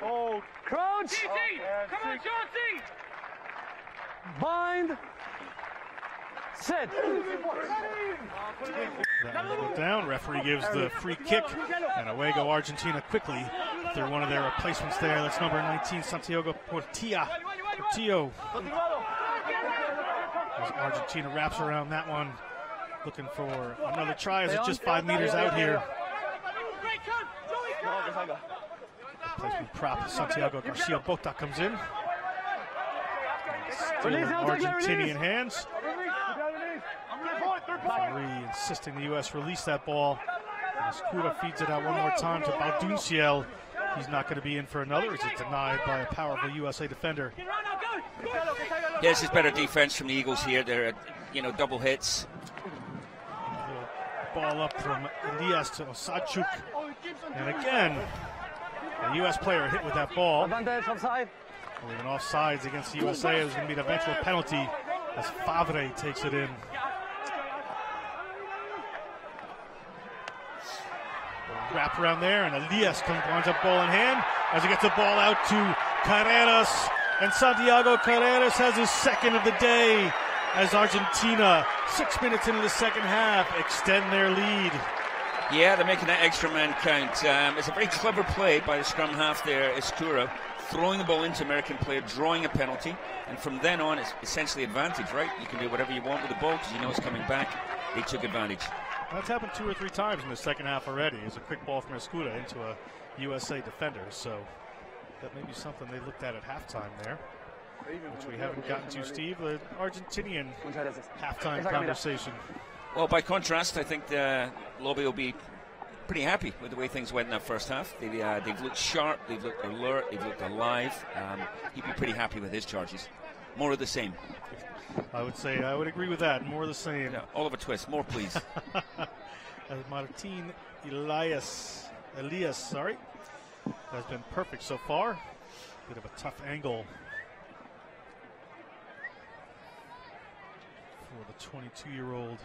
Speaker 5: Oh, crouch.
Speaker 7: Come on, Chauncey.
Speaker 5: Bind. Set.
Speaker 2: That will go down. Referee gives the free kick, and away go Argentina quickly through one of their replacements there. That's number 19, Santiago Portillo. As Argentina wraps around that one, looking for another try as it's just 5 meters out here. Replacement prop, Santiago Garcia Bota comes in. Still in Argentinian hands. Referee insisting the U.S. release that ball. Escura feeds it out one more time to Balduciel. He's not going to be in for another. It's denied by a powerful USA defender.
Speaker 1: Yes, it's better defense from the Eagles here. They're, double hits.
Speaker 2: Ball up from Elias to Osachuk. And again, a U.S. player hit with that ball.
Speaker 5: Advantage offside.
Speaker 2: Even offsides against the USA. There's going to be an eventual penalty as Favre takes it in. Wrap around there, and Elias winds up ball in hand as he gets the ball out to Carreras. And Santiago Carreras has his second of the day as Argentina, 6 minutes into the second half, extend their lead.
Speaker 1: Yeah, they're making that extra man count. It's a very clever play by the scrum half there, Escura, throwing the ball into American player, drawing a penalty, and from then on it's essentially advantage, right? You can do whatever you want with the ball because you know it's coming back. They took advantage.
Speaker 2: That's happened 2 or 3 times in the second half already. It's a quick ball from Escura into a USA defender, so that may be something they looked at halftime there. which we haven't gotten to, Steve, the Argentinian halftime conversation.
Speaker 1: Well, by contrast, I think Lobby will be pretty happy with the way things went in that first half. They've looked sharp, they've looked alert, they've looked alive. He'd be pretty happy with his charges. More of the same.
Speaker 2: I would say I would agree with that. More of the same.
Speaker 1: Yeah, all of a twist. More, please.
Speaker 2: Martin Elias, has been perfect so far. Bit of a tough angle for the 22-year-old.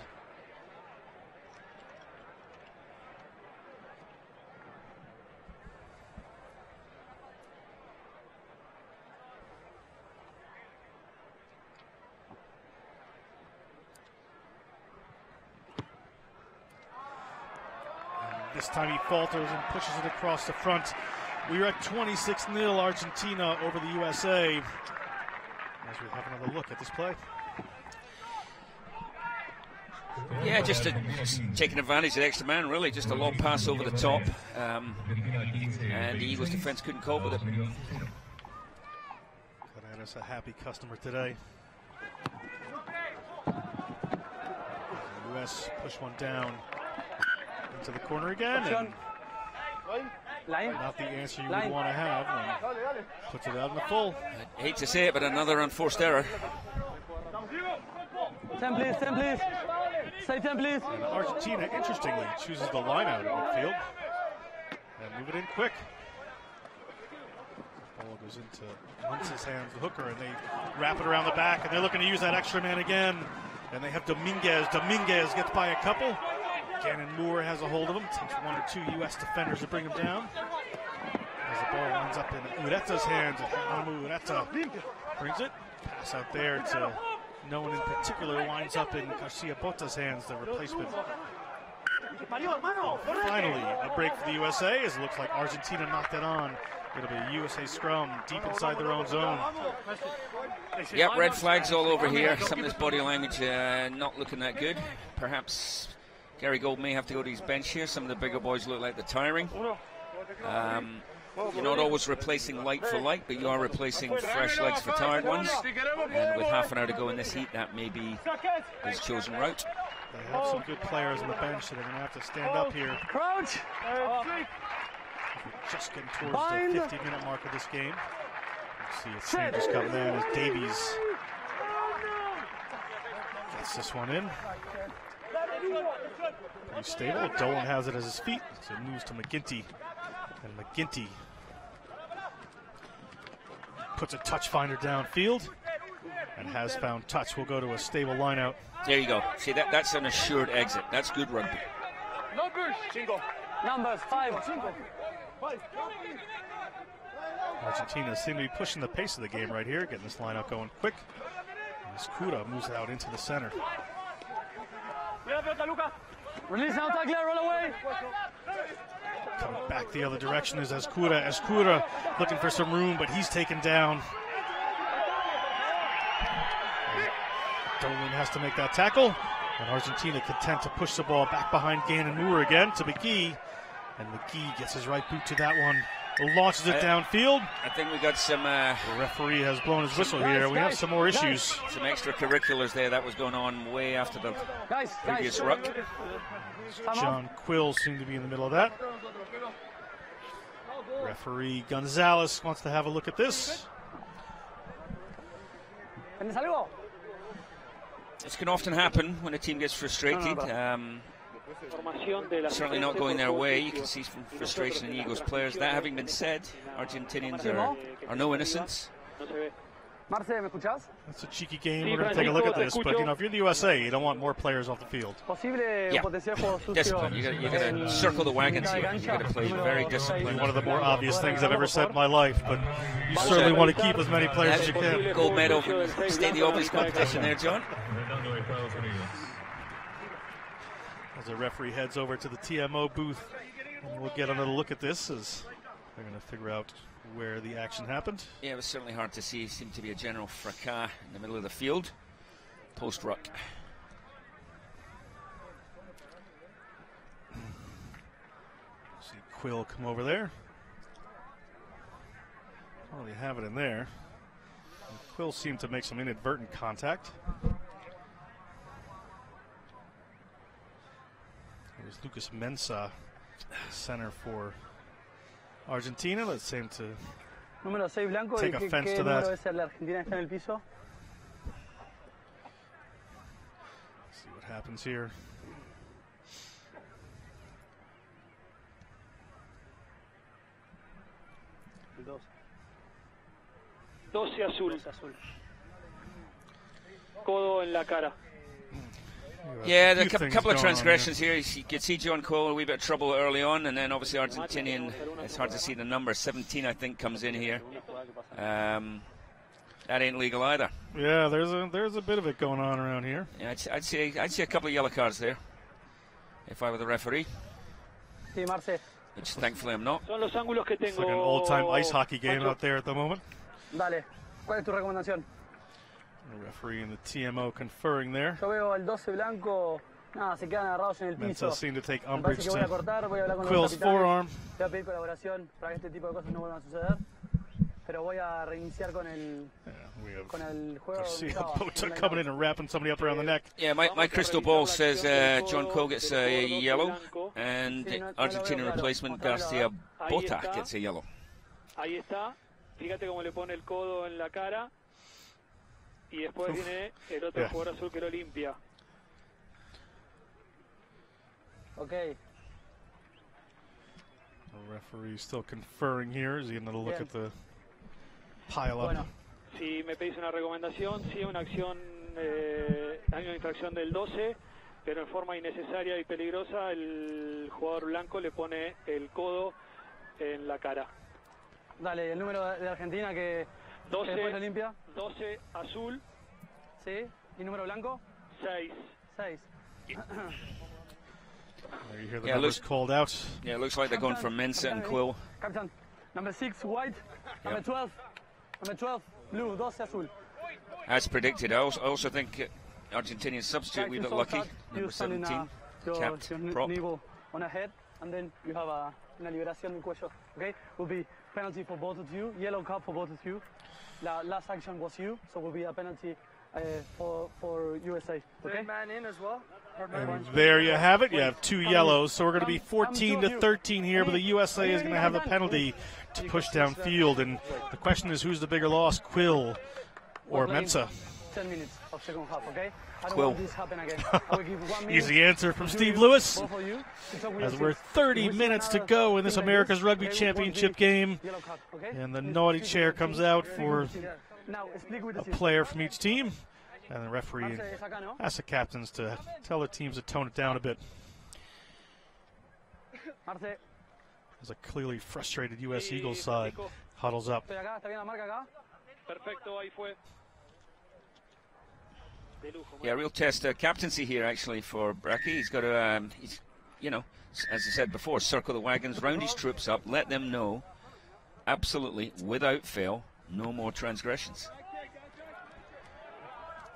Speaker 2: This time he falters and pushes it across the front. We are at 26-0 Argentina over the USA. As we have another look at this play.
Speaker 1: Yeah, just taking advantage of the extra man, really. Just a long pass over the top. And the Eagles defense couldn't cope with it.
Speaker 2: Canada's a happy customer today. The US push one down. Into the corner again, and not the answer you would want to have, and puts it out in the full.
Speaker 1: I hate to say it, but another unforced error.
Speaker 5: 10 please, 10 please. Say 10 please.
Speaker 2: And Argentina, interestingly, chooses the line out at midfield and move it in quick. Ball goes into Muntz's hands, the hooker, and they wrap it around the back, and they're looking to use that extra man again. And they have Dominguez. Dominguez gets by a couple. Gannon Moore has a hold of him. Takes one or two U.S. defenders to bring him down. As the ball winds up in Ureta's hands, Ureta brings it. Pass out there to no one in particular. Winds up in Garcia Bota's hands, the replacement. Finally, a break for the USA as it looks like Argentina knocked it on. It'll be a USA scrum deep inside their own zone.
Speaker 1: Yep, red flags all over here. Some of this body language not looking that good. Perhaps Gary Gold may have to go to his bench here. Some of the bigger boys look like they're tiring. You're not always replacing light for light, but you are replacing fresh legs for tired ones. And with half an hour to go in this heat, that may be his chosen route.
Speaker 2: They have some good players on the bench that are going to have to stand up here.
Speaker 5: Crouch!
Speaker 2: We're just getting towards the 50-minute mark of this game. Let's see if changes come in as Davies gets this one in. Pretty stable. Dolan has it as his feet, so it moves to McGinty. And McGinty puts a touch finder downfield and has found touch. We'll go to a stable line out.
Speaker 1: There you go. See, that's an assured exit. That's good rugby.
Speaker 5: Numbers 5.
Speaker 2: Argentina seem to be pushing the pace of the game right here, getting this line out going quick. And Escura moves it out into the center.
Speaker 5: Release now, tackler, roll away.
Speaker 2: Coming back the other direction is Escura. Escura looking for some room, but he's taken down. Dolan has to make that tackle. And Argentina content to push the ball back behind Gannon Moore again to McGee. And McGee gets his right boot to that one. Launches it downfield.
Speaker 1: I think we got some...
Speaker 2: the referee has blown his whistle here. We have some more issues.
Speaker 1: Some extracurriculars there. That was going on way after the previous ruck.
Speaker 2: John Quill seemed to be in the middle of that. Referee Gonzalez wants to have a look at this.
Speaker 1: This can often happen when a team gets frustrated. Certainly not going their way. You can see some frustration in Eagles players. That having been said, Argentinians are no innocents.
Speaker 2: That's a cheeky game. We're going to take a look at this. But, if you're the USA, you don't want more players off the field.
Speaker 1: Yeah, discipline. You got to circle the wagons here. You got to play very disciplined.
Speaker 2: One of the more obvious things I've ever said in my life, but you certainly want to keep as many players as you can.
Speaker 1: Gold medal from the State of the Obvious competition there, John.
Speaker 2: As the referee heads over to the TMO booth, and we'll get another look at this as they're going to figure out where the action happened.
Speaker 1: Yeah, it was certainly hard to see. It seemed to be a general fracas in the middle of the field, post-ruck.
Speaker 2: See Quill come over there. Oh, you have it in there. Quill seemed to make some inadvertent contact. It was Lucas Mensah, center for Argentina. Let's see him to
Speaker 5: Número 6 blanco.
Speaker 2: take
Speaker 5: ¿Y
Speaker 2: offense
Speaker 5: qué
Speaker 2: to
Speaker 5: número
Speaker 2: that.
Speaker 5: es el Argentina está en el piso?
Speaker 2: Let's see what happens here.
Speaker 5: El 2.
Speaker 7: 12 azul.
Speaker 5: 12 azul.
Speaker 7: Codo en la cara.
Speaker 1: Yeah,
Speaker 2: few
Speaker 1: a couple
Speaker 2: things
Speaker 1: of
Speaker 2: going on
Speaker 1: transgressions here. You could see John Cole a wee bit of trouble early on, and then obviously Argentinian, it's hard to see the number, 17 I think comes in here. That ain't legal either.
Speaker 2: Yeah, there's a bit of it going on around here.
Speaker 1: Yeah, I'd see a couple of yellow cards there if I were the referee,
Speaker 5: Sí, Marce.
Speaker 1: which thankfully I'm not.
Speaker 7: Son los ángulos que
Speaker 2: It's
Speaker 7: tengo.
Speaker 2: like an old-time ice hockey game
Speaker 7: Pancho.
Speaker 2: out there at the moment.
Speaker 5: Dale. ¿Cuál es tu recomendación?
Speaker 2: The referee and the TMO conferring there.
Speaker 5: Yo veo el 12 blanco. Nada, se quedan agarrados en el piso.
Speaker 2: Mensah seemed to take
Speaker 5: Me
Speaker 2: umbrage
Speaker 5: parece que voy a
Speaker 2: to
Speaker 5: cortar, voy a hablar con
Speaker 2: Quill's
Speaker 5: los capitanes.
Speaker 2: forearm.
Speaker 5: Voy a pedir colaboración para que este tipo de cosas no vuelvan a suceder. Pero voy a reiniciar con el juego.
Speaker 2: Garcia Bota coming in and wrapping somebody up around the neck.
Speaker 1: Yeah, my crystal ball says John Cole gets a yellow, and the Argentinian replacement Garcia Bota gets a yellow.
Speaker 7: Ahí está. Fíjate cómo le pone el codo en la cara. Y después viene el otro jugador azul que lo limpia.
Speaker 5: Okay.
Speaker 2: The referee still conferring here. Is he going to look at the pile up?
Speaker 5: Bueno.
Speaker 7: Si me pedís una recomendación, sí, una acción, hay una infracción del 12, pero en forma innecesaria y peligrosa el jugador blanco le pone el codo en la cara.
Speaker 5: Dale, el número de Argentina que
Speaker 7: 12,
Speaker 5: después lo limpia.
Speaker 7: 12 azul.
Speaker 5: Sí. ¿Y número blanco?
Speaker 7: 6.
Speaker 5: 6.
Speaker 2: There you hear the numbers called out.
Speaker 1: Yeah, it looks like they're going for Mensah and Quill.
Speaker 5: Captain, number 6 white, number 12, blue, 12 azul.
Speaker 1: As predicted, I also think Argentinian substitute, we bit lucky. Number 17, capped prop.
Speaker 5: On a head, and then you have una liberación del cuello. Okay, will be penalty for both of you, yellow card for both of you. La last action was you, so will be a penalty for USA. Okay.
Speaker 6: Man in as well.
Speaker 2: And there you have it. You have 2 yellows, so we're going to be 14-13 here, but the USA is going to have the penalty to push downfield. And the question is, who's the bigger loss, Quill or Mensah?
Speaker 5: 10 minutes of second half, okay? I don't
Speaker 1: Quill.
Speaker 5: want this to happen again. I will give 1 minute.
Speaker 2: Easy answer from Steve Lewis.
Speaker 5: Both of you, to talk with
Speaker 2: As
Speaker 5: your
Speaker 2: we're
Speaker 5: teams.
Speaker 2: 30
Speaker 5: If we see
Speaker 2: minutes to
Speaker 5: another
Speaker 2: go in this
Speaker 5: thing like
Speaker 2: America's
Speaker 5: this,
Speaker 2: Rugby
Speaker 5: okay,
Speaker 2: Championship
Speaker 5: one
Speaker 2: game.
Speaker 5: yellow card, okay?
Speaker 2: And the
Speaker 5: Please
Speaker 2: naughty
Speaker 5: speak
Speaker 2: chair
Speaker 5: with the
Speaker 2: comes
Speaker 5: team.
Speaker 2: out
Speaker 5: Speak
Speaker 2: for
Speaker 5: with the team. Now, speak with the
Speaker 2: a
Speaker 5: team.
Speaker 2: player from each team. And the referee
Speaker 5: Marce, es acá, ¿no?
Speaker 2: asks the captains to tell the teams to tone it down a bit.
Speaker 5: Marce,
Speaker 2: As a clearly frustrated U.S. Eagles side huddles up.
Speaker 5: estoy acá, ¿está bien la marca acá?
Speaker 7: Perfecto, ahí fue. De lujo.
Speaker 1: Yeah, real test captaincy here actually for Bracky. He's got to, he's, you know, as I said before, circle the wagons, round his troops up, let them know, absolutely, without fail, no more transgressions.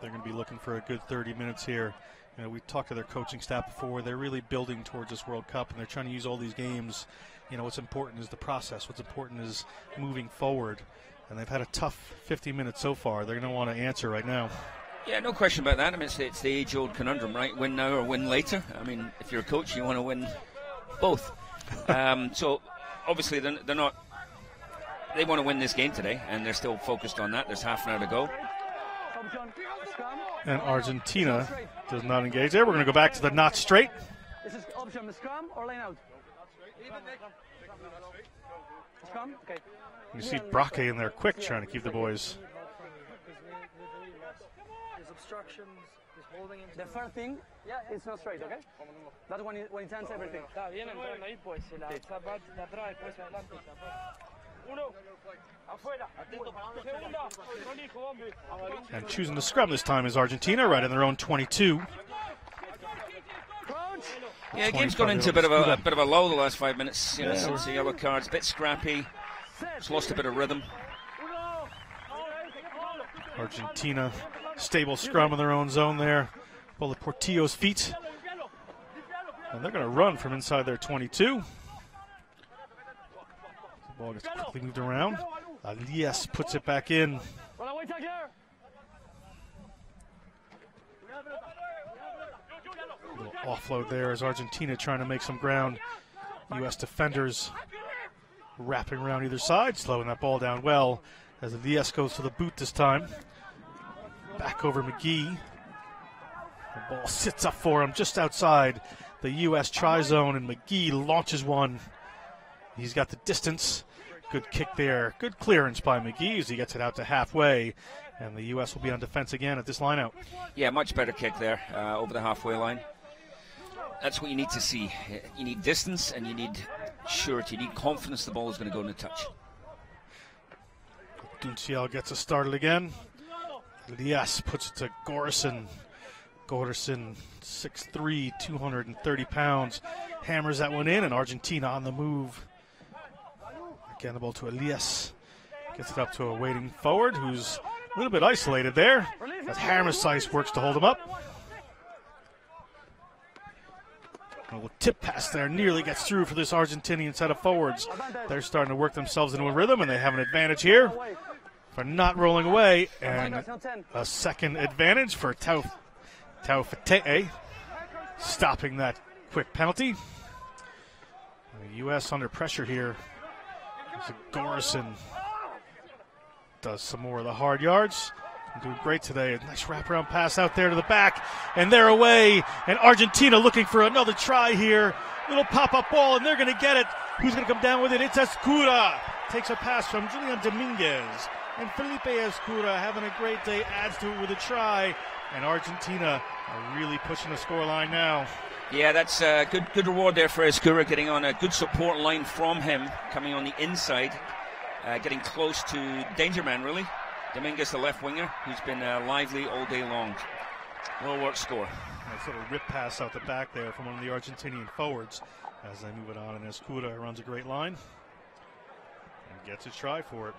Speaker 2: They're going to be looking for a good 30 minutes here. You know, we talked to their coaching staff before. They're really building towards this World Cup, and they're trying to use all these games. You know, what's important is the process. What's important is moving forward. And they've had a tough 50 minutes so far. They're going to want to answer right now.
Speaker 1: Yeah, no question about that. I mean, it's the age-old conundrum, right? Win now or win later. I mean, if you're a coach, you want to win both. So, obviously, they're not. They want to win this game today, and they're still focused on that. There's half an hour to go.
Speaker 2: And Argentina does not engage there. We're going to go back to the not straight.
Speaker 5: This is option scrum or line out? Scrum? Okay.
Speaker 2: You see Braque in there quick trying to keep the boys.
Speaker 6: His obstructions, his holding him.
Speaker 5: The first thing, it's not straight, okay? That's when it ends everything.
Speaker 6: Está bien entrando ahí, pues se la va de atrás, después adelante. Uno, afuera. Segunda, con hijo, hombre.
Speaker 2: And choosing to scrum this time is Argentina, right in their own 22.
Speaker 1: Yeah, the game's gone into a bit of a lull the last 5 minutes. You know, since the yellow cards, a bit scrappy. It's lost a bit of rhythm.
Speaker 2: Argentina, stable scrum in their own zone there. Pull at Portillo's feet. And they're going to run from inside their 22. The ball gets quickly moved around. Alias puts it back in. Little offload there as Argentina trying to make some ground. U.S. defenders wrapping around either side, slowing that ball down well as Elias goes to the boot this time. Back over McGee. The ball sits up for him just outside the U.S. tri-zone, and McGee launches one. He's got the distance. Good kick there. Good clearance by McGee as he gets it out to halfway, and the U.S. will be on defense again at this lineout.
Speaker 1: Yeah, much better kick there over the halfway line. That's what you need to see. You need distance and you need surety. You need confidence the ball is going to go in the touch.
Speaker 2: Dunciel gets us started again. Elias puts it to Gorison. Gorison, 6'3", 230 pounds. Hammers that one in, and Argentina on the move. Again, the ball to Elias. Gets it up to a waiting forward who's a little bit isolated there. As Hammersice works to hold him up. A little tip pass there nearly gets through for this Argentinian set of forwards. They're starting to work themselves into a rhythm, and they have an advantage here for not rolling away. And a second advantage for Taufete'e, stopping that quick penalty. The U.S. under pressure here. Gorison does some more of the hard yards. Doing great today. A nice wraparound pass out there to the back, and they're away. And Argentina looking for another try here. Little pop-up ball, and they're going to get it. Who's going to come down with it? It's Escura. Takes a pass from Julian Dominguez. And Felipe Escura having a great day, adds to it with a try. And Argentina are really pushing the scoreline now.
Speaker 1: Yeah, that's a good reward there for Escura, getting on a good support line from him, coming on the inside, getting close to Danger Man, really. Dominguez, the left winger, who's been lively all day long. Well worked score.
Speaker 2: Nice little rip pass out the back there from one of the Argentinian forwards as they move it on, and Escura runs a great line and gets a try for it.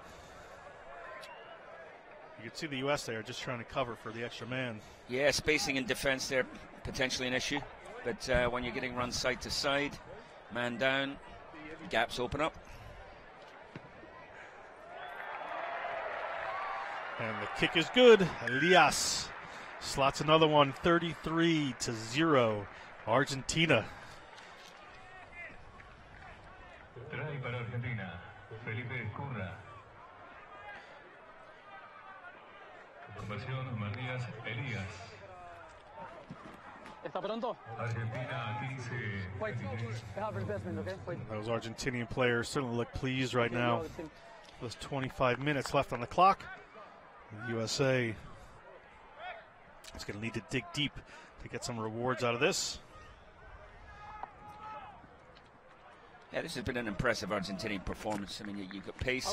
Speaker 2: You can see the U.S. there just trying to cover for the extra man.
Speaker 1: Yeah, spacing in defense there, potentially an issue. But when you're getting run side to side, man down, gaps open up.
Speaker 2: And the kick is good. Elias slots another one, 33-0, Argentina.
Speaker 3: Trae para Argentina, Felipe Escurra. Conversión, Matías Elías.
Speaker 5: ¿Está pronto?
Speaker 3: Argentina XV.
Speaker 5: Wait. I have replacement, okay? Wait.
Speaker 2: Those Argentinian players certainly look pleased right now. There's 25 minutes left on the clock. The USA is going to need to dig deep to get some rewards out of this.
Speaker 1: Yeah, this has been an impressive Argentinian performance. I mean, you've got pace,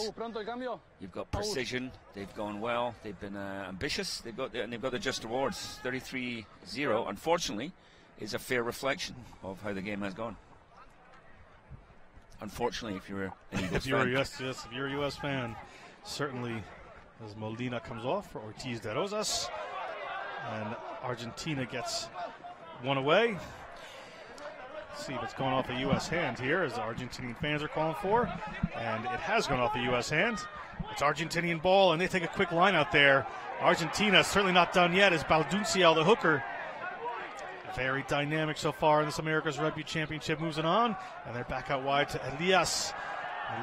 Speaker 1: you've got precision. They've gone well. They've been ambitious. They've got the just rewards. 33-0, unfortunately, is a fair reflection of how the game has gone. Unfortunately, if you're an Eagles fan.
Speaker 2: If you're a U.S. fan, certainly. As Molina comes off for Ortiz de Rosas, and Argentina gets one away. Let's see if it's going off a U.S. hand here, as the Argentinian fans are calling for, and it has gone off a U.S. hand. It's Argentinian ball, and they take a quick line out there. Argentina certainly not done yet, as Baldunciel, the hooker. Very dynamic so far in this Americas Rugby Championship, moves it on, and they're back out wide to Elias.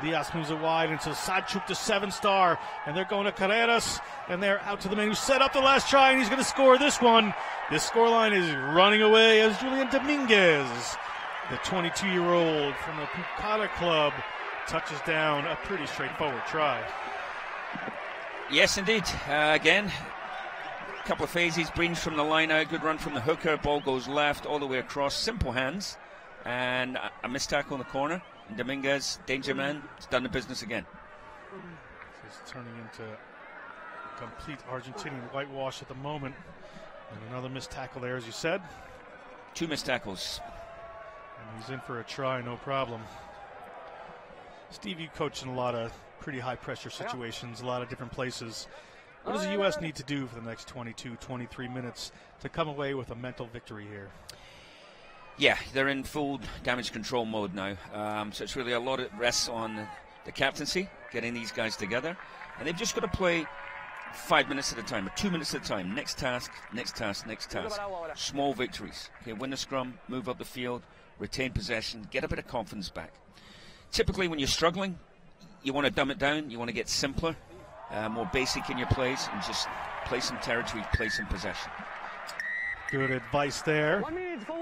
Speaker 2: Elias moves it wide into Sadchuk, the 7-star, and they're going to Carreras, and they're out to the man who set up the last try, and he's going to score this one. This scoreline is running away as Julian Dominguez, the 22-year-old from the Pucara club, touches down a pretty straightforward try.
Speaker 1: Yes, indeed. Again, a couple of phases, Breens from the line out, good run from the hooker, ball goes left all the way across, simple hands, and a missed tackle in the corner. And Dominguez, danger man, has done the business again.
Speaker 2: It's turning into complete Argentinian whitewash at the moment. And another missed tackle there, as you said.
Speaker 1: 2 missed tackles.
Speaker 2: And he's in for a try, no problem. Steve, you coach in a lot of pretty high-pressure situations, a lot of different places. What does the U.S. need to do for the next 22, 23 minutes to come away with a mental victory here?
Speaker 1: Yeah, they're in full damage control mode now. So it's really a lot of rests on the captaincy, getting these guys together. And they've just got to play 5 minutes at a time, or 2 minutes at a time. Next task, next task, next task. Small victories. Okay, win the scrum, move up the field, retain possession, get a bit of confidence back. Typically, when you're struggling, you want to dumb it down. You want to get simpler, more basic in your plays, and just play some territory, play some possession.
Speaker 2: Good advice there.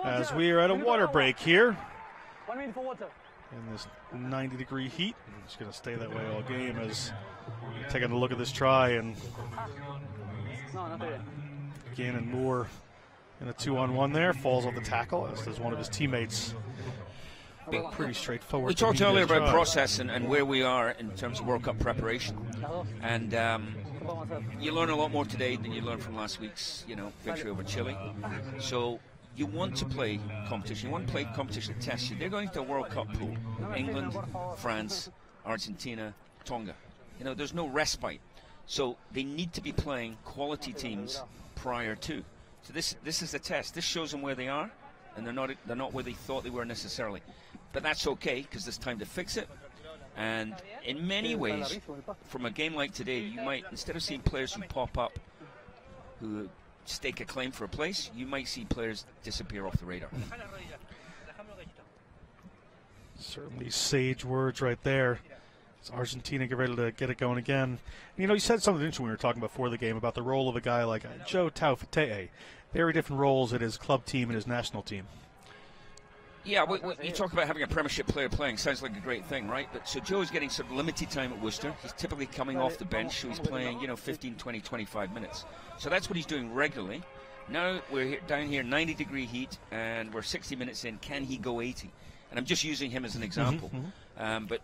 Speaker 2: As we are at a water break here.
Speaker 5: 1 minute for water.
Speaker 2: In this 90-degree heat. It's going to stay that way all game as taking a look at this try, and again, and Moore in a 2-on-1 there, falls off the tackle, as does one of his teammates. Pretty straightforward.
Speaker 1: We talked earlier about process and where we are in terms of World Cup preparation, and you learn a lot more today than you learned from last week's, victory over Chile. So you want to play competition. You want to play competition that tests you. They're going to a World Cup pool: England, France, Argentina, Tonga. There's no respite. So they need to be playing quality teams prior to. So this is a test. This shows them where they are, and they're not where they thought they were necessarily. But that's okay, because there's time to fix it. And in many ways, from a game like today, you might, instead of seeing players who pop up who stake a claim for a place, you might see players disappear off the radar.
Speaker 2: Certainly sage words right there. It's Argentina get ready to get it going again. You said something interesting when we were talking before the game about the role of a guy like Joe Taufete'e. Very different roles at his club team and his national team.
Speaker 1: Yeah, you talk about having a Premiership player playing. Sounds like a great thing, right? But so Joe's getting sort of limited time at Worcester. He's typically coming off the bench, so he's playing, 15, 20, 25 minutes. So that's what he's doing regularly. Now we're down here, 90-degree heat, and we're 60 minutes in. Can he go 80? And I'm just using him as an example. But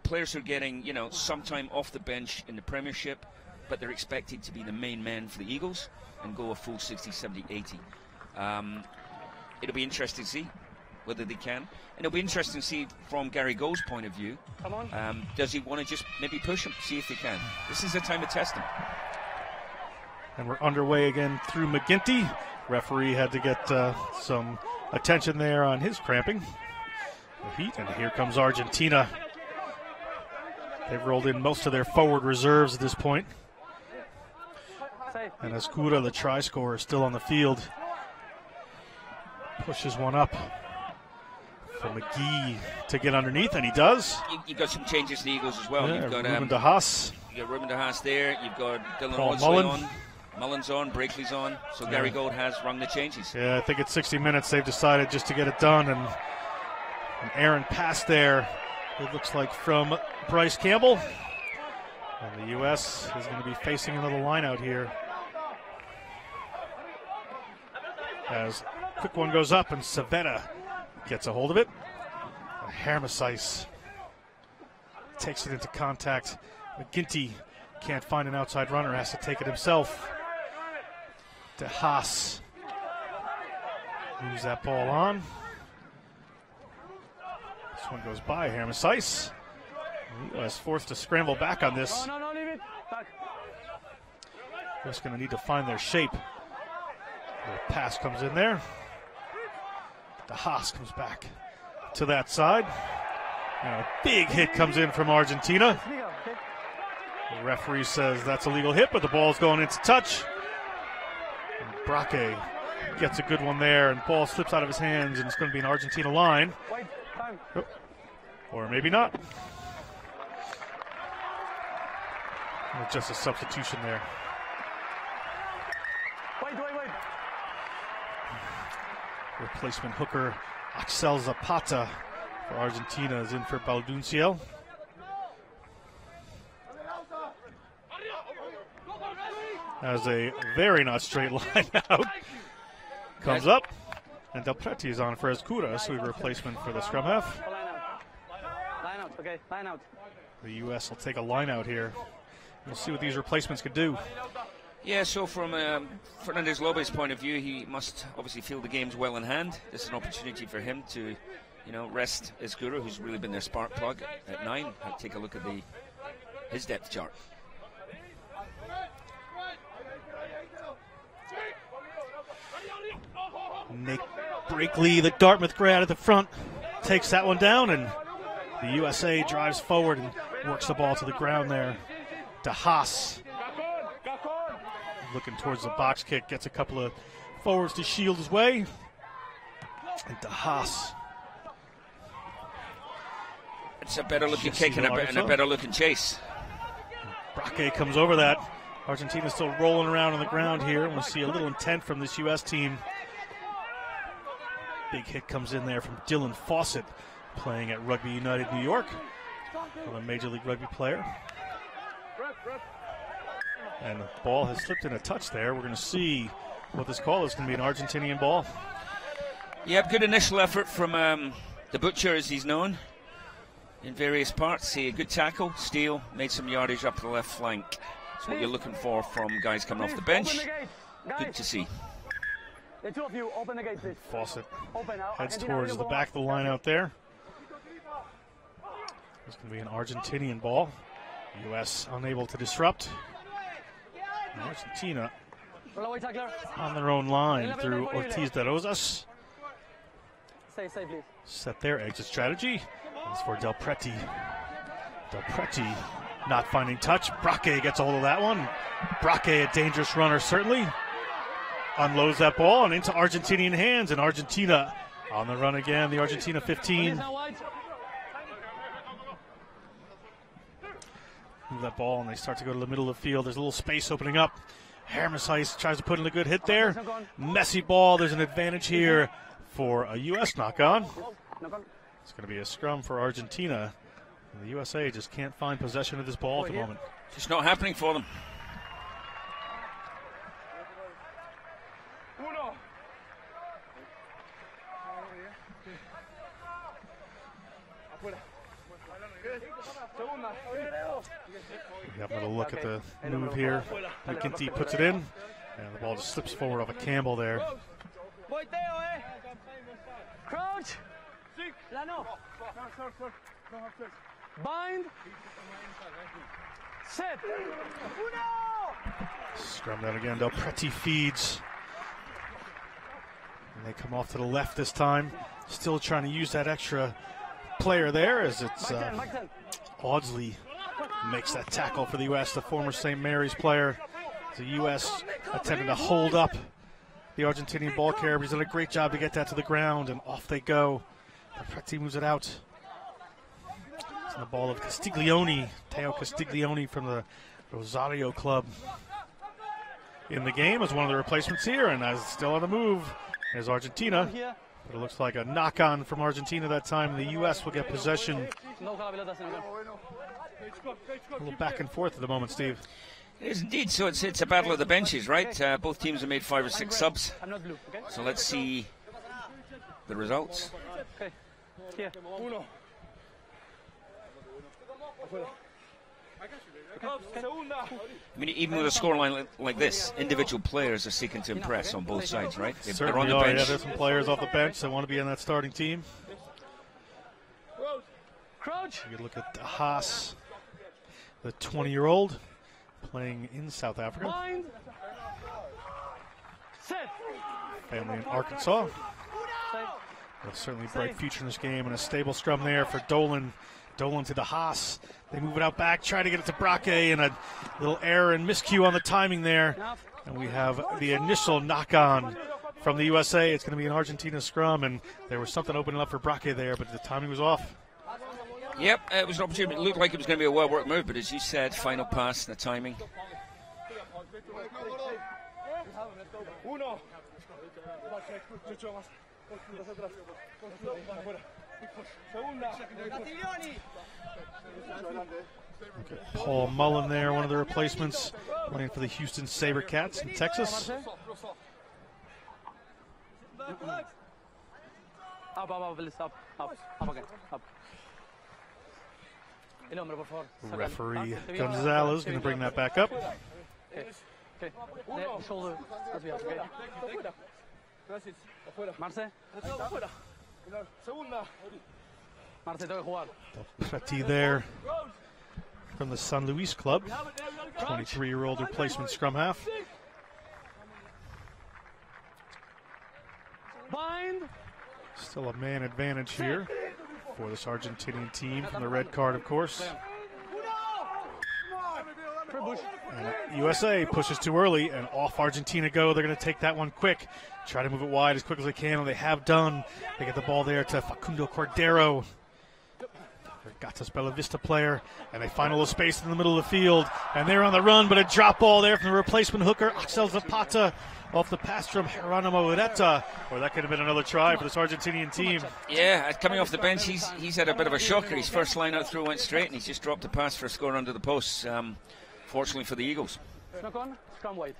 Speaker 1: players are getting, some time off the bench in the Premiership, but they're expected to be the main men for the Eagles and go a full 60, 70, 80. It'll be interesting to see whether they can. And it'll be interesting to see from Gary Gold's point of view, does he want to just maybe push him, see if they can. This is the time to test him.
Speaker 2: And we're underway again through McGinty. Referee had to get some attention there on his cramping. The heat, and here comes Argentina. They've rolled in most of their forward reserves at this point. And Escura, the try scorer, is still on the field. Pushes one up for McGee to get underneath, and he does.
Speaker 1: You've got some changes to the Eagles as well.
Speaker 2: Yeah,
Speaker 1: you've got
Speaker 2: Ruben de Haas.
Speaker 1: You've got Ruben de Haas there. You've got Dylan
Speaker 2: Paul
Speaker 1: Rodsley
Speaker 2: Mullen.
Speaker 1: on. Mullen's on. Breakley's on. So Gary Gold has rung the changes.
Speaker 2: Yeah, I think at 60 minutes they've decided just to get it done, and an errant pass there, it looks like, from Bryce Campbell. And the U.S. is going to be facing another line out here. As quick one goes up, and Savetta gets a hold of it. Hermesice takes it into contact. McGinty can't find an outside runner, has to take it himself. De Haas moves that ball on. This one goes by Hermesice. He was forced to scramble back on this.
Speaker 5: No, leave it. Back.
Speaker 2: Just going to need to find their shape. The pass comes in there. De Haas comes back to that side. And a big hit comes in from Argentina. The referee says that's a legal hit, but the ball's going into touch. And Braque gets a good one there, and ball slips out of his hands, and it's going to be an Argentina line.
Speaker 5: Wait, time.
Speaker 2: Oh. Or maybe not. Just a substitution there.
Speaker 5: Wait.
Speaker 2: Replacement hooker Axel Zapata for Argentina is in for Balduncio. As a very not straight line out. Comes up. And Del Preti is on for Escura, so a replacement for the scrum half.
Speaker 5: Line out, okay, line out.
Speaker 2: The U.S. will take a line out here. We'll see what these replacements could do.
Speaker 1: Yeah, so from Fernandez Lobe's point of view, he must obviously feel the game's well in hand. This is an opportunity for him to, rest Escura, who's really been their spark plug at 9. Take a look at his depth chart.
Speaker 2: Nick Breakley, the Dartmouth grad at the front, takes that one down, and the USA drives forward and works the ball to the ground there. De Haas looking towards the box kick, gets a couple of forwards to shield his way. And De Haas.
Speaker 1: It's a better looking kick and a better looking chase.
Speaker 2: Braque comes over that. Argentina's still rolling around on the ground here. We'll see a little intent from this U.S. team. Big hit comes in there from Dylan Fawcett, playing at Rugby United New York. A Major League Rugby player. And the ball has slipped in a touch there. We're going to see what this call is. Going to be an Argentinian ball.
Speaker 1: Yep, good initial effort from the Butcher, as he's known, in various parts. See a good tackle, steal, made some yardage up the left flank. That's what you're looking for from guys coming off the bench. Good to see.
Speaker 5: The two of you, open the gate, please.
Speaker 2: Fawcett heads towards the back of the line out there. It's going to be an Argentinian ball. U.S. unable to disrupt. And Argentina on their own line through Ortiz de Rosas.
Speaker 5: Stay, please.
Speaker 2: Set their exit strategy. As for Del Preti. Del Preti not finding touch. Braque gets a hold of that one. Braque, a dangerous runner, certainly. Unloads that ball and into Argentinian hands. And Argentina on the run again. The Argentina 15. Move that ball and they start to go to the middle of the field. There's a little space opening up. Hermesheis tries to put in a good hit there. Messy ball. There's an advantage here for a U.S. knock-on. It's going to be a scrum for Argentina. And the USA just can't find possession of this ball at the moment.
Speaker 1: Just not happening for them.
Speaker 2: We have another look at the move here. McGinty puts it in, and the ball just slips forward off of Campbell there.
Speaker 5: Crouch. Bind. Set.
Speaker 2: Scrum down again. Del Preti feeds. And they come off to the left this time. Still trying to use that extra player there as it's Audsley makes that tackle for the U.S., the former St. Mary's player. The U.S. attempting to hold up the Argentinian ball carrier. He's done a great job to get that to the ground, and off they go. Preti moves it out. It's the ball of Castiglione, Teo Castiglione from the Rosario club in the game as one of the replacements here, and as still on the move is Argentina. But it looks like a knock-on from Argentina that time. The U.S. will get possession. A little back and forth at the moment, Steve.
Speaker 1: It is indeed. So it's a battle of the benches, right? Both teams have made 5 or 6 subs. So let's see the results. I mean, even with a scoreline like this, individual players are seeking to impress on both sides, right? They're on the bench.
Speaker 2: Yeah, there's some players off the bench that want to be in that starting team.
Speaker 5: Crouch.
Speaker 2: You look at Haas, the 20-year-old, playing in South Africa.
Speaker 5: Bind. Set.
Speaker 2: Family in Arkansas. Certainly a bright future in this game, and a stable scrum there for Dolan. Dolan to the Haas. They move it out back, try to get it to Braque, and a little error and miscue on the timing there. And we have the initial knock-on from the USA. It's going to be an Argentina scrum, and there was something opening up for Braque there, but the timing was off.
Speaker 1: Yep, it was an opportunity. It looked like it was going to be a well-worked move, but as you said, final pass, the timing.
Speaker 2: Okay, Paul Mullen there, one of the replacements, playing for the Houston SaberCats in Texas.
Speaker 5: Up again, up.
Speaker 2: Referee Gonzalez is going to bring that back up.
Speaker 5: Okay. Shoulder. Marce. Marce, tengo que jugar.
Speaker 2: Preti there from the San Luis club, 23-year-old replacement scrum half.
Speaker 5: Bind.
Speaker 2: Still a man advantage here for this Argentinian team from the red card, of course. And USA pushes too early, and off Argentina go. They're going to take that one quick, try to move it wide as quick as they can, and they have done. They get the ball there to Facundo Cordero, Gatas Bella Vista player, and they find a little space in the middle of the field, and they're on the run, but a drop ball there from the replacement hooker, Axel Zapata, off the pass from Geronimo Ureta, or that could have been another try for this Argentinian team.
Speaker 1: Yeah, coming off the bench, he's had a bit of a shocker. His first line-out throw went straight, and he's just dropped a pass for a score under the posts, fortunately for the Eagles.
Speaker 5: Knock on, scrum wide.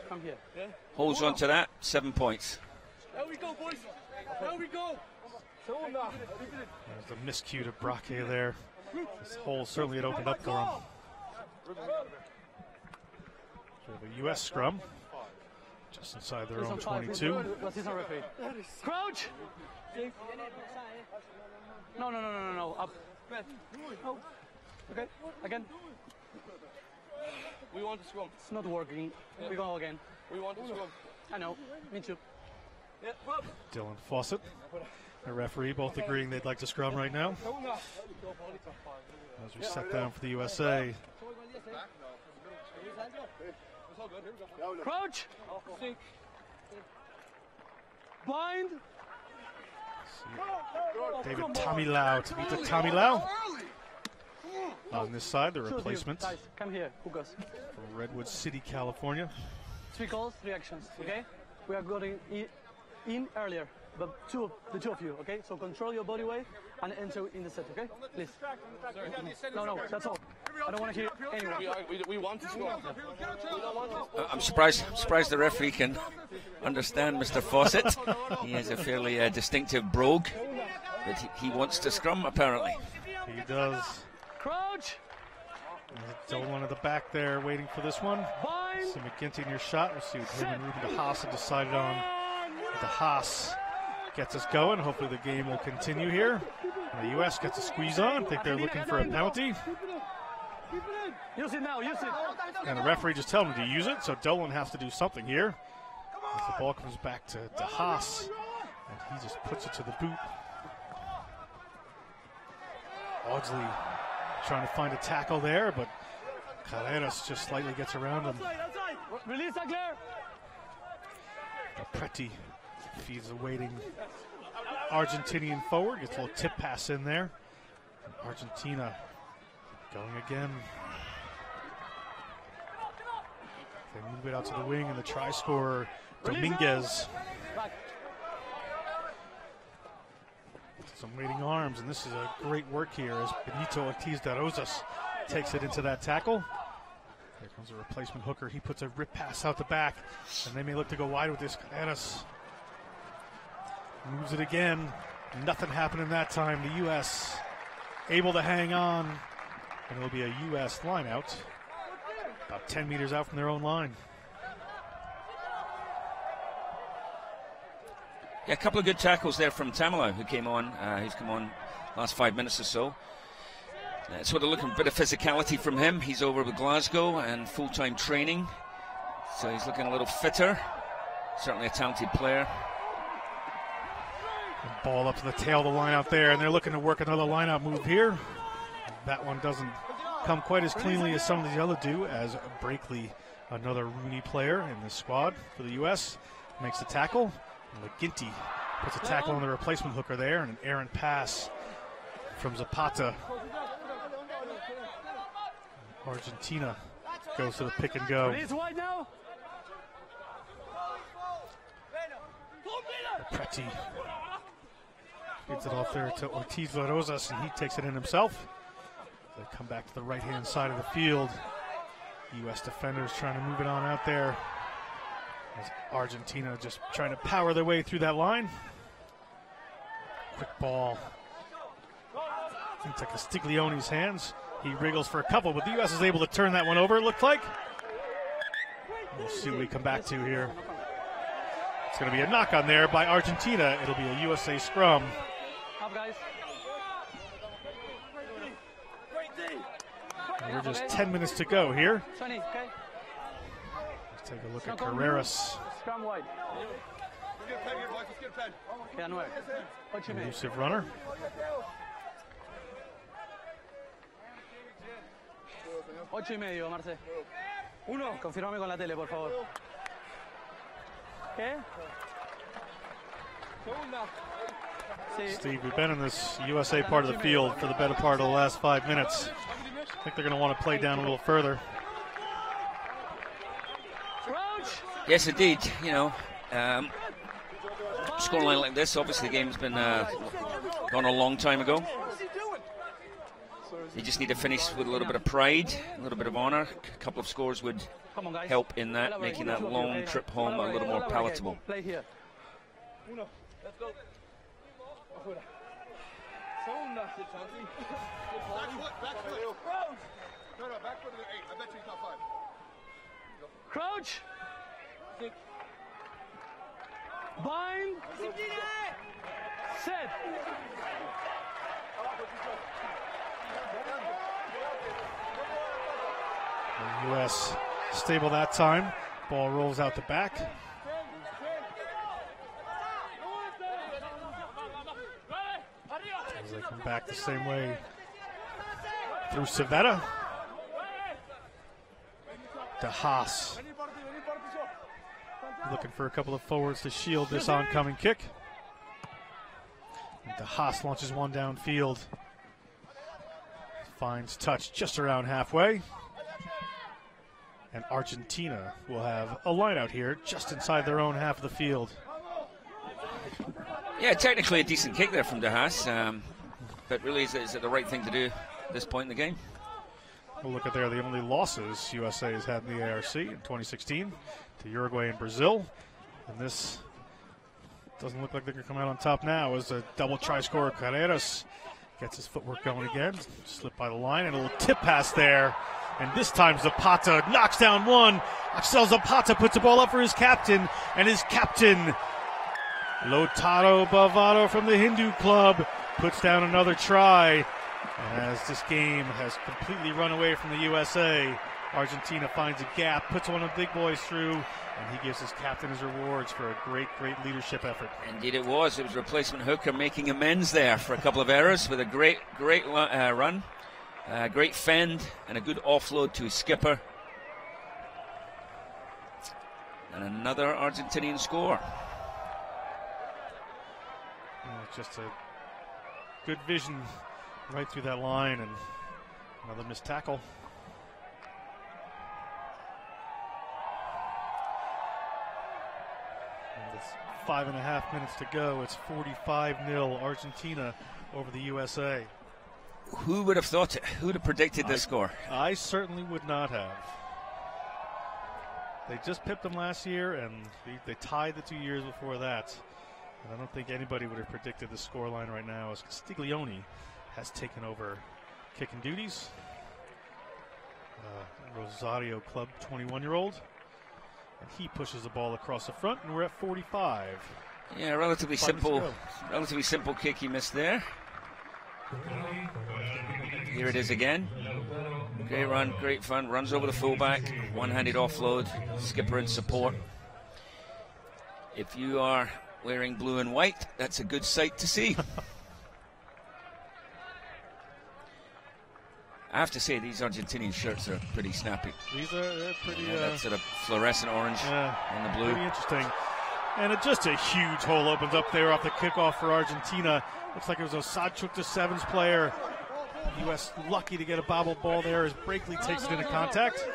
Speaker 5: Come here.
Speaker 1: Holds on to that, 7 points.
Speaker 6: There we go, boys. There we go.
Speaker 2: There's the miscue to Braque there. This hole certainly had opened up for him. So we have a U.S. scrum just inside their own 22.
Speaker 5: Crouch! No. Up. Oh. Okay, again.
Speaker 6: We want to scrum.
Speaker 5: It's not working. We go again.
Speaker 6: We want to scrum.
Speaker 5: I know. Me too.
Speaker 6: Yeah.
Speaker 2: Dylan Fawcett, the referee, both agreeing they'd like to scrum right now. As we set down for the USA.
Speaker 5: Crouch! Bind!
Speaker 2: David Tamilau to beat the Tamilau. On this side, the replacement
Speaker 5: Guys, come here, Hugas.
Speaker 2: from Redwood City, California.
Speaker 5: 3 calls, 3 actions, okay? We are going in earlier, but the two of you, okay? So control your body weight and enter in the set, okay? Please. No, that's all. I don't want to hear anyone.
Speaker 6: We want to scrum.
Speaker 1: I'm surprised the referee can understand Mr. Fawcett. He has a fairly distinctive brogue, but he wants to scrum apparently.
Speaker 2: He does.
Speaker 5: Crouch!
Speaker 2: Still one at the back there waiting for this one.
Speaker 5: Bind!
Speaker 2: See McGinty in your shot. We'll see what him and Ruben de Haas have decided on. De Haas gets us going. Hopefully the game will continue here. And the U.S. gets a squeeze on. I think they're looking for a penalty.
Speaker 5: Use it now, use it.
Speaker 2: And the referee just telling him to use it, so Dolan has to do something here. As the ball comes back to De Haas, and he just puts it to the boot. Audsley trying to find a tackle there, but Carreras just slightly gets around him.
Speaker 5: Release that, Claire.
Speaker 2: Preti feeds the waiting Argentinian forward, gets a little tip pass in there. And Argentina going again. They move it out to the wing, and the try scorer, Dominguez. Some waiting arms, and this is a great work here as Benito Ortiz de Rosas takes it into that tackle. Here comes a replacement hooker. He puts a rip pass out the back, and they may look to go wide with this. Carreras moves it again. Nothing happening that time. The U.S. able to hang on, and it'll be a U.S. line out about 10 meters out from their own line.
Speaker 1: Yeah, a couple of good tackles there from Tamilau, who came on. He's come on last 5 minutes or so. Sort of looking a bit of physicality from him. He's over with Glasgow and full-time training, so he's looking a little fitter. Certainly a talented player.
Speaker 2: And ball up to the tail of the line out there, and they're looking to work another line-out move here. That one doesn't come quite as cleanly as some of the other do, as Brakely, another Rooney player in the squad for the U.S., makes the tackle. McGinty puts a tackle on the replacement hooker there, and an errant pass from Zapata. Argentina goes to the pick and go. Preti gets it off there to Ortiz de Rosas, and he takes it in himself. They come back to the right-hand side of the field. U.S. defenders trying to move it on out there, as Argentina just trying to power their way through that line. Quick ball into Castiglione's hands. He wriggles for a couple, but the U.S. is able to turn that one over, it looked like. We'll see what we come back to here. It's going to be a knock on there by Argentina. It'll be a USA scrum.
Speaker 5: Up, guys.
Speaker 2: And we're just 10 minutes to go here.
Speaker 5: 20, okay.
Speaker 2: Let's take a look at Carreras.
Speaker 5: Scrum wide.
Speaker 2: Elusive runner.
Speaker 5: 8:30, Marce. 1. Confírmame con la tele, por favor. ¿Qué?
Speaker 2: Steve, we've been in this USA part of the field for the better part of the last 5 minutes. I think they're going to want to play down a little further.
Speaker 1: Yes, indeed. You know, scoreline like this, obviously the game's been gone a long time ago. You just need to finish with a little bit of pride, a little bit of honor. A couple of scores would help in that, making that long trip home a little more palatable.
Speaker 5: Play here.
Speaker 6: Let's go. Afuera. Segunda. No, back foot to the 8. I bet you he's not 5.
Speaker 5: Crouch. Bind. Set.
Speaker 2: The U.S. stable that time. Ball rolls out the back. As they come back the same way through Civetta. De Haas looking for a couple of forwards to shield this oncoming kick. And De Haas launches one downfield. Finds touch just around halfway. And Argentina will have a line out here just inside their own half of the field.
Speaker 1: Yeah, technically a decent kick there from De Haas, but really is it the right thing to do at this point in the game?
Speaker 2: We'll look at there the only losses USA has had in the ARC in 2016 to Uruguay and Brazil. And this doesn't look like they're going to come out on top now as a double try scorer. Carreras gets his footwork going again. Slipped by the line and a little tip pass there. And this time Zapata knocks down one. Axel Zapata puts the ball up for his captain. And his captain, Lautaro Bavaro from the Hindu club, puts down another try. And as this game has completely run away from the USA, Argentina finds a gap, puts one of the big boys through, and he gives his captain his rewards for a great, great leadership effort.
Speaker 1: Indeed it was. It was replacement hooker making amends there for a couple of errors with a great run. Great fend and a good offload to his skipper. And another Argentinian score.
Speaker 2: Just a good vision right through that line, and another missed tackle. And it's 5.5 minutes to go. It's 45-0 Argentina over the USA.
Speaker 1: Who would have thought it? Who would have predicted this score?
Speaker 2: I certainly would not have. They just pipped them last year, and they tied the 2 years before that. And I don't think anybody would have predicted the scoreline right now, as Castiglione has taken over kicking duties. Rosario Club 21-year-old. And he pushes the ball across the front, and we're at 45.
Speaker 1: Yeah, relatively simple kick he missed there. Here it is again. Great run, great fun. Runs over the fullback. One-handed offload. Skipper in support. If you are wearing blue and white, that's a good sight to see. I have to say, these Argentinian shirts are pretty snappy.
Speaker 2: These are pretty...
Speaker 1: that sort of fluorescent orange and the blue.
Speaker 2: Pretty interesting. And just a huge hole opens up there off the kickoff for Argentina. Looks like it was Osadchuk, the sevens player. U.S. lucky to get a bobble ball there as Brakely takes it into contact.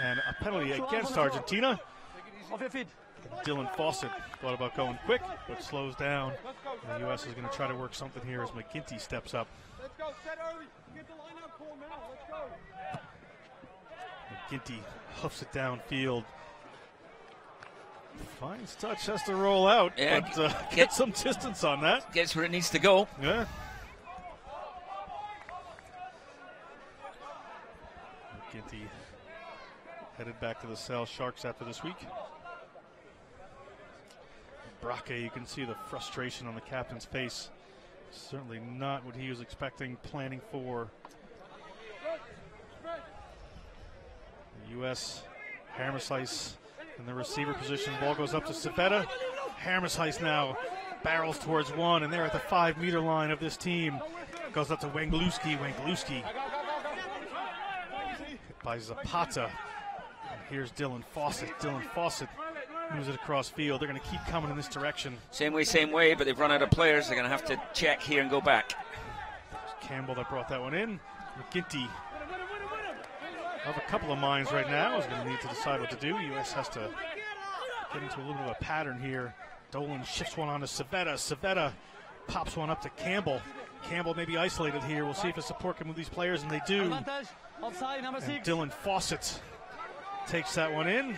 Speaker 2: And a penalty against Argentina.
Speaker 5: Off your feet.
Speaker 2: Dylan Fawcett thought about going quick, but slows down. And the U.S. is going to try to work something here as McGinty steps up.
Speaker 6: Let's go, set early. Get the line out, call now. Let's go.
Speaker 2: McGinty hoofs it downfield. Finds touch, has to roll out, but get some distance on that.
Speaker 1: Gets where it needs to go.
Speaker 2: Yeah. McGinty headed back to the Sale Sharks after this week. Braque, you can see the frustration on the captain's face. Certainly not what he was expecting, planning for. The U.S. Hammersice in the receiver position. Ball goes up to Civetta. Hammersice now barrels towards one, and they're at the 5-meter line of this team. Goes up to Wangluski. by Zapata. And here's Dylan Fawcett. Dylan Fawcett moves it across field. They're going to keep coming in this direction.
Speaker 1: Same way, but they've run out of players. They're going to have to check here and go back.
Speaker 2: There's Campbell that brought that one in. McGinty of a couple of minds right now is going to need to decide what to do. U.S. has to get into a little bit of a pattern here. Dolan shifts one on to Civetta. Civetta pops one up to Campbell. Campbell may be isolated here. We'll see if his support can move these players, and they do. And Dylan Fawcett takes that one in.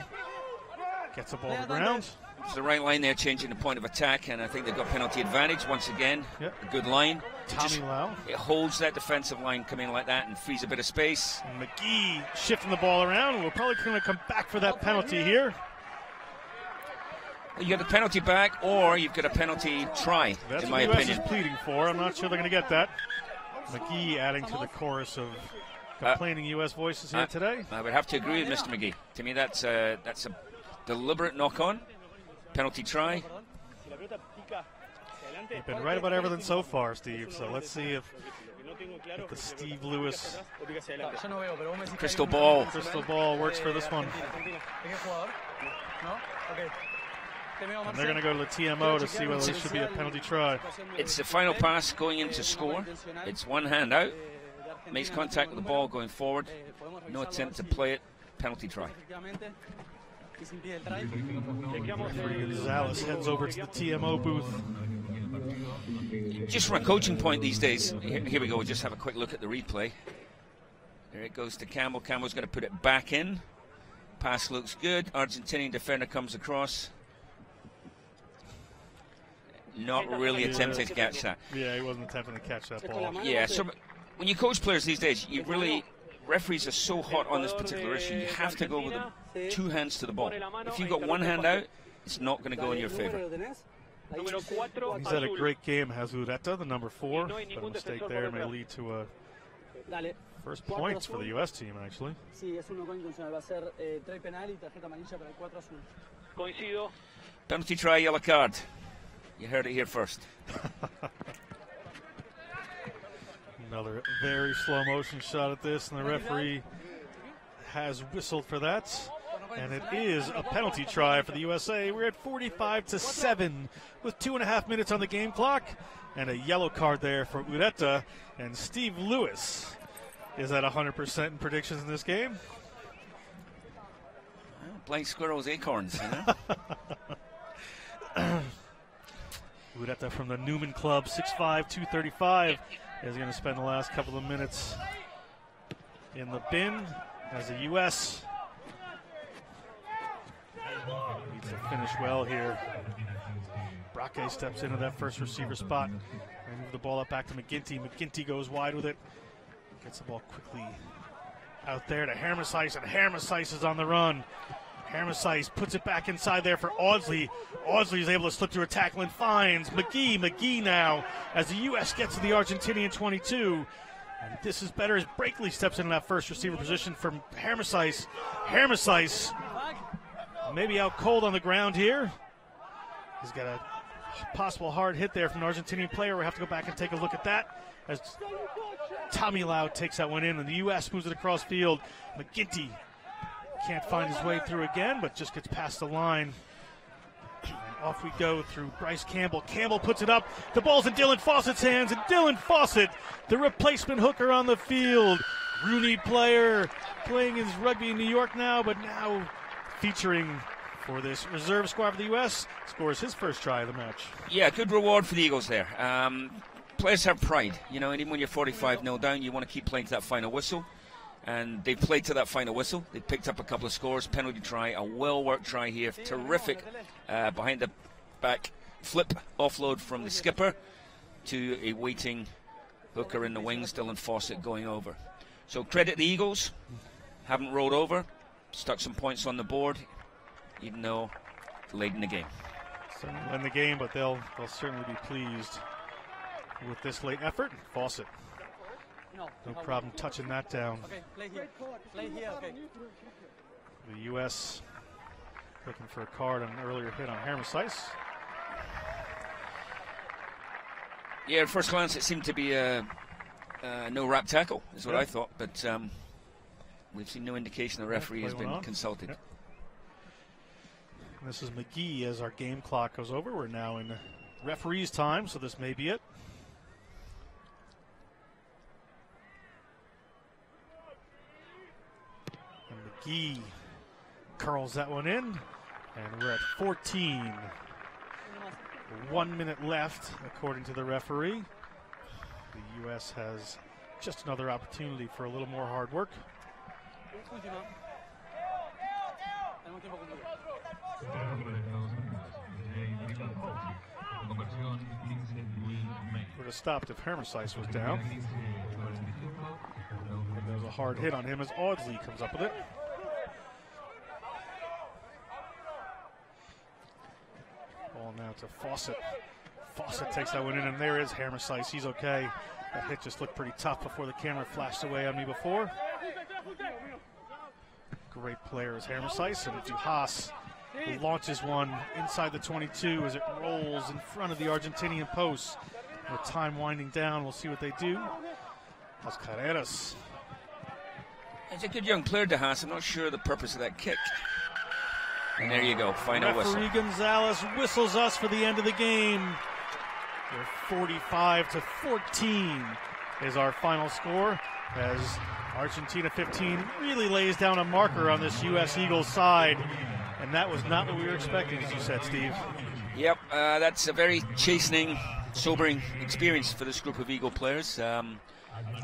Speaker 2: Gets the ball to the ground.
Speaker 1: It's the right line there, changing the point of attack, and I think they've got penalty advantage once again.
Speaker 2: Yep.
Speaker 1: A good line.
Speaker 2: Tommy Lau.
Speaker 1: It holds that defensive line coming like that and frees a bit of space.
Speaker 2: And McGee shifting the ball around. We're probably going to come back for that penalty here.
Speaker 1: You get the penalty back, or you've got a penalty try,
Speaker 2: That's
Speaker 1: in
Speaker 2: what
Speaker 1: my
Speaker 2: the US
Speaker 1: opinion.
Speaker 2: is pleading for. I'm not sure they're going to get that. McGee adding to the chorus of complaining U.S. voices here today.
Speaker 1: I would have to agree with Mr. McGee. To me, that's a deliberate knock-on. Penalty try.
Speaker 2: You've been right about everything so far, Steve. So let's see if the Steve Lewis
Speaker 1: Crystal ball
Speaker 2: works for this one. And they're going to go to the TMO to see whether this should be a penalty try.
Speaker 1: It's the final pass going in to score. It's one hand out. Makes contact with the ball going forward. No attempt to play it. Penalty try.
Speaker 2: Gonzalez heads over to the TMO booth.
Speaker 1: Just from a coaching point these days, here we go. We'll just have a quick look at the replay. There it goes to Campbell. Campbell's going to put it back in. Pass looks good. Argentinian defender comes across. Not really attempting to catch that.
Speaker 2: Yeah, he wasn't attempting to catch that ball.
Speaker 1: Yeah, so when you coach players these days, referees are so hot on this particular issue, you have to go with the two hands to the ball. If you've got one hand out, it's not going to go in your favor.
Speaker 2: He's had a great game, has Ureta, the number 4, but a mistake there may lead to a first points for the U.S. team, actually.
Speaker 1: Penalty try, yellow card. You heard it here first.
Speaker 2: Another very slow motion shot at this, and the referee has whistled for that. And it is a penalty try for the USA. We're at 45-7 with 2.5 minutes on the game clock. And a yellow card there for Ureta. And Steve Lewis is at 100% in predictions in this game.
Speaker 1: Well, blind squirrels, acorns, you know.
Speaker 2: Ureta from the Newman Club, 6'5", 235, is going to spend the last couple of minutes in the bin as the U.S. needs to finish well here. Braque steps into that first receiver spot. They move the ball up back to McGinty. McGinty goes wide with it. Gets the ball quickly out there to Hermesice, and Hermesice is on the run. Hermesice puts it back inside there for Audsley. Audsley is able to slip through a tackle and finds McGee. McGee now as the U.S. gets to the Argentinian 22. And this is better as Brakely steps into that first receiver position from Hermesice. Hermesice maybe out cold on the ground here. He's got a possible hard hit there from an Argentinian player. We have to go back and take a look at that as Tommy Lau takes that one in, and the U.S. moves it across field. McGinty can't find his way through again, but just gets past the line. And off we go through Bryce Campbell. Campbell puts it up. The ball's in Dylan Fawcett's hands, and Dylan Fawcett, the replacement hooker on the field. Rooney player playing his rugby in New York now, but now featuring for this reserve squad for the U.S., scores his first try of the match.
Speaker 1: Yeah, good reward for the Eagles there. Players have pride, you know, and even when you're 45-0 down, you want to keep playing to that final whistle. And they played to that final whistle. They picked up a couple of scores, penalty try, a well-worked try here. Terrific behind the back flip offload from the skipper to a waiting hooker in the wings, Dylan Fawcett going over. So credit the Eagles, haven't rolled over, stuck some points on the board, even though late in the game.
Speaker 2: Certainly in the game, but they'll certainly be pleased with this late effort. Fawcett, no problem touching that down.
Speaker 5: Okay, play here. Play here, okay.
Speaker 2: The U.S. looking for a card on an earlier hit on Hermesice.
Speaker 1: Yeah, at first glance it seemed to be a no wrap tackle, is what I thought, but we've seen no indication the referee has been consulted.
Speaker 2: Yep. This is McGee as our game clock goes over. We're now in referee's time, so this may be it. And McGee curls that one in, and we're at 14. 1 minute left, according to the referee. The U.S. has just another opportunity for a little more hard work. Would have stopped if Hermesice was down. But there's a hard hit on him as Audsley comes up with it. Ball now to Fawcett. Fawcett takes that one in, and there is Hermesice. He's okay. That hit just looked pretty tough before the camera flashed away on me before. Great player is Hermesice, and Duhas launches one inside the 22 as it rolls in front of the Argentinian post. With time winding down, we'll see what they do. Las Carreras.
Speaker 1: It's a good young player, Duhas. I'm not sure the purpose of that kick. And there you go, final whistle.
Speaker 2: Referee Gonzalez whistles us for the end of the game. 45-14 is our final score, as Argentina 15 really lays down a marker on this U.S. Eagles side. And that was not what we were expecting, as you said, Steve.
Speaker 1: Yep, that's a very chastening, sobering experience for this group of Eagle players.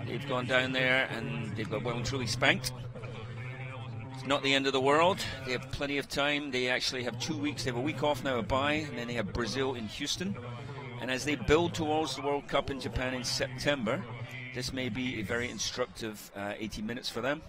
Speaker 1: They've gone down there and they've got well and truly spanked. It's not the end of the world. They have plenty of time. They actually have 2 weeks. They have a week off now, a bye, and then they have Brazil in Houston. And as they build towards the World Cup in Japan in September, this may be a very instructive 80 minutes for them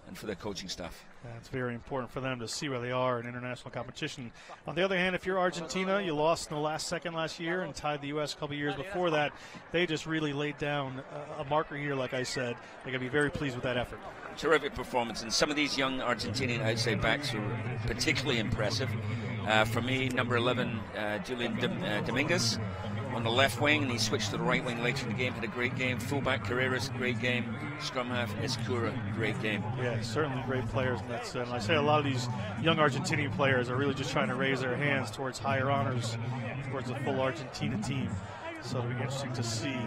Speaker 1: and for their coaching staff.
Speaker 2: It's very important for them to see where they are in international competition. On the other hand, if you're Argentina, you lost in the last second last year and tied the U.S. a couple years before that. They just really laid down a marker here, like I said. They're going to be very pleased with that effort.
Speaker 1: Terrific performance, and some of these young Argentinian outside backs were particularly impressive. For me, number 11, Julian Dominguez on the left wing, and he switched to the right wing later in the game, had a great game. Fullback Carreras, great game. Scrum half Escura, great game.
Speaker 2: Yeah, certainly great players. And I say a lot of these young Argentinian players are really just trying to raise their hands towards higher honors, towards a full Argentina team. So it'll be interesting to see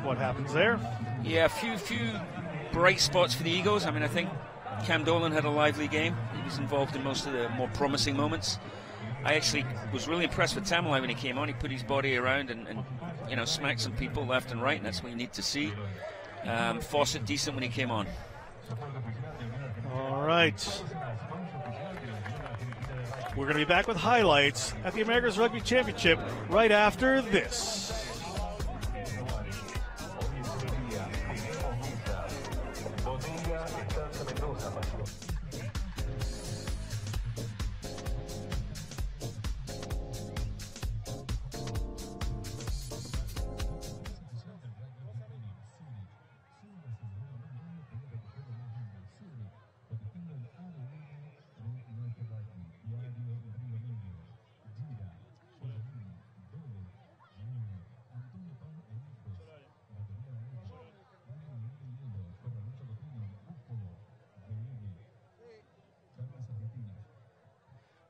Speaker 2: what happens there.
Speaker 1: Yeah, a few bright spots for the Eagles. I mean, I think Cam Dolan had a lively game. He was involved in most of the more promising moments. I actually was really impressed with Tamalai when he came on. He put his body around and you know, smacked some people left and right, and that's what you need to see. Fawcett decent when he came on.
Speaker 2: All right. We're going to be back with highlights at the Americas Rugby Championship right after this.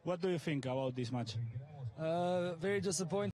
Speaker 4: What do you think about this match?
Speaker 8: Very disappointing.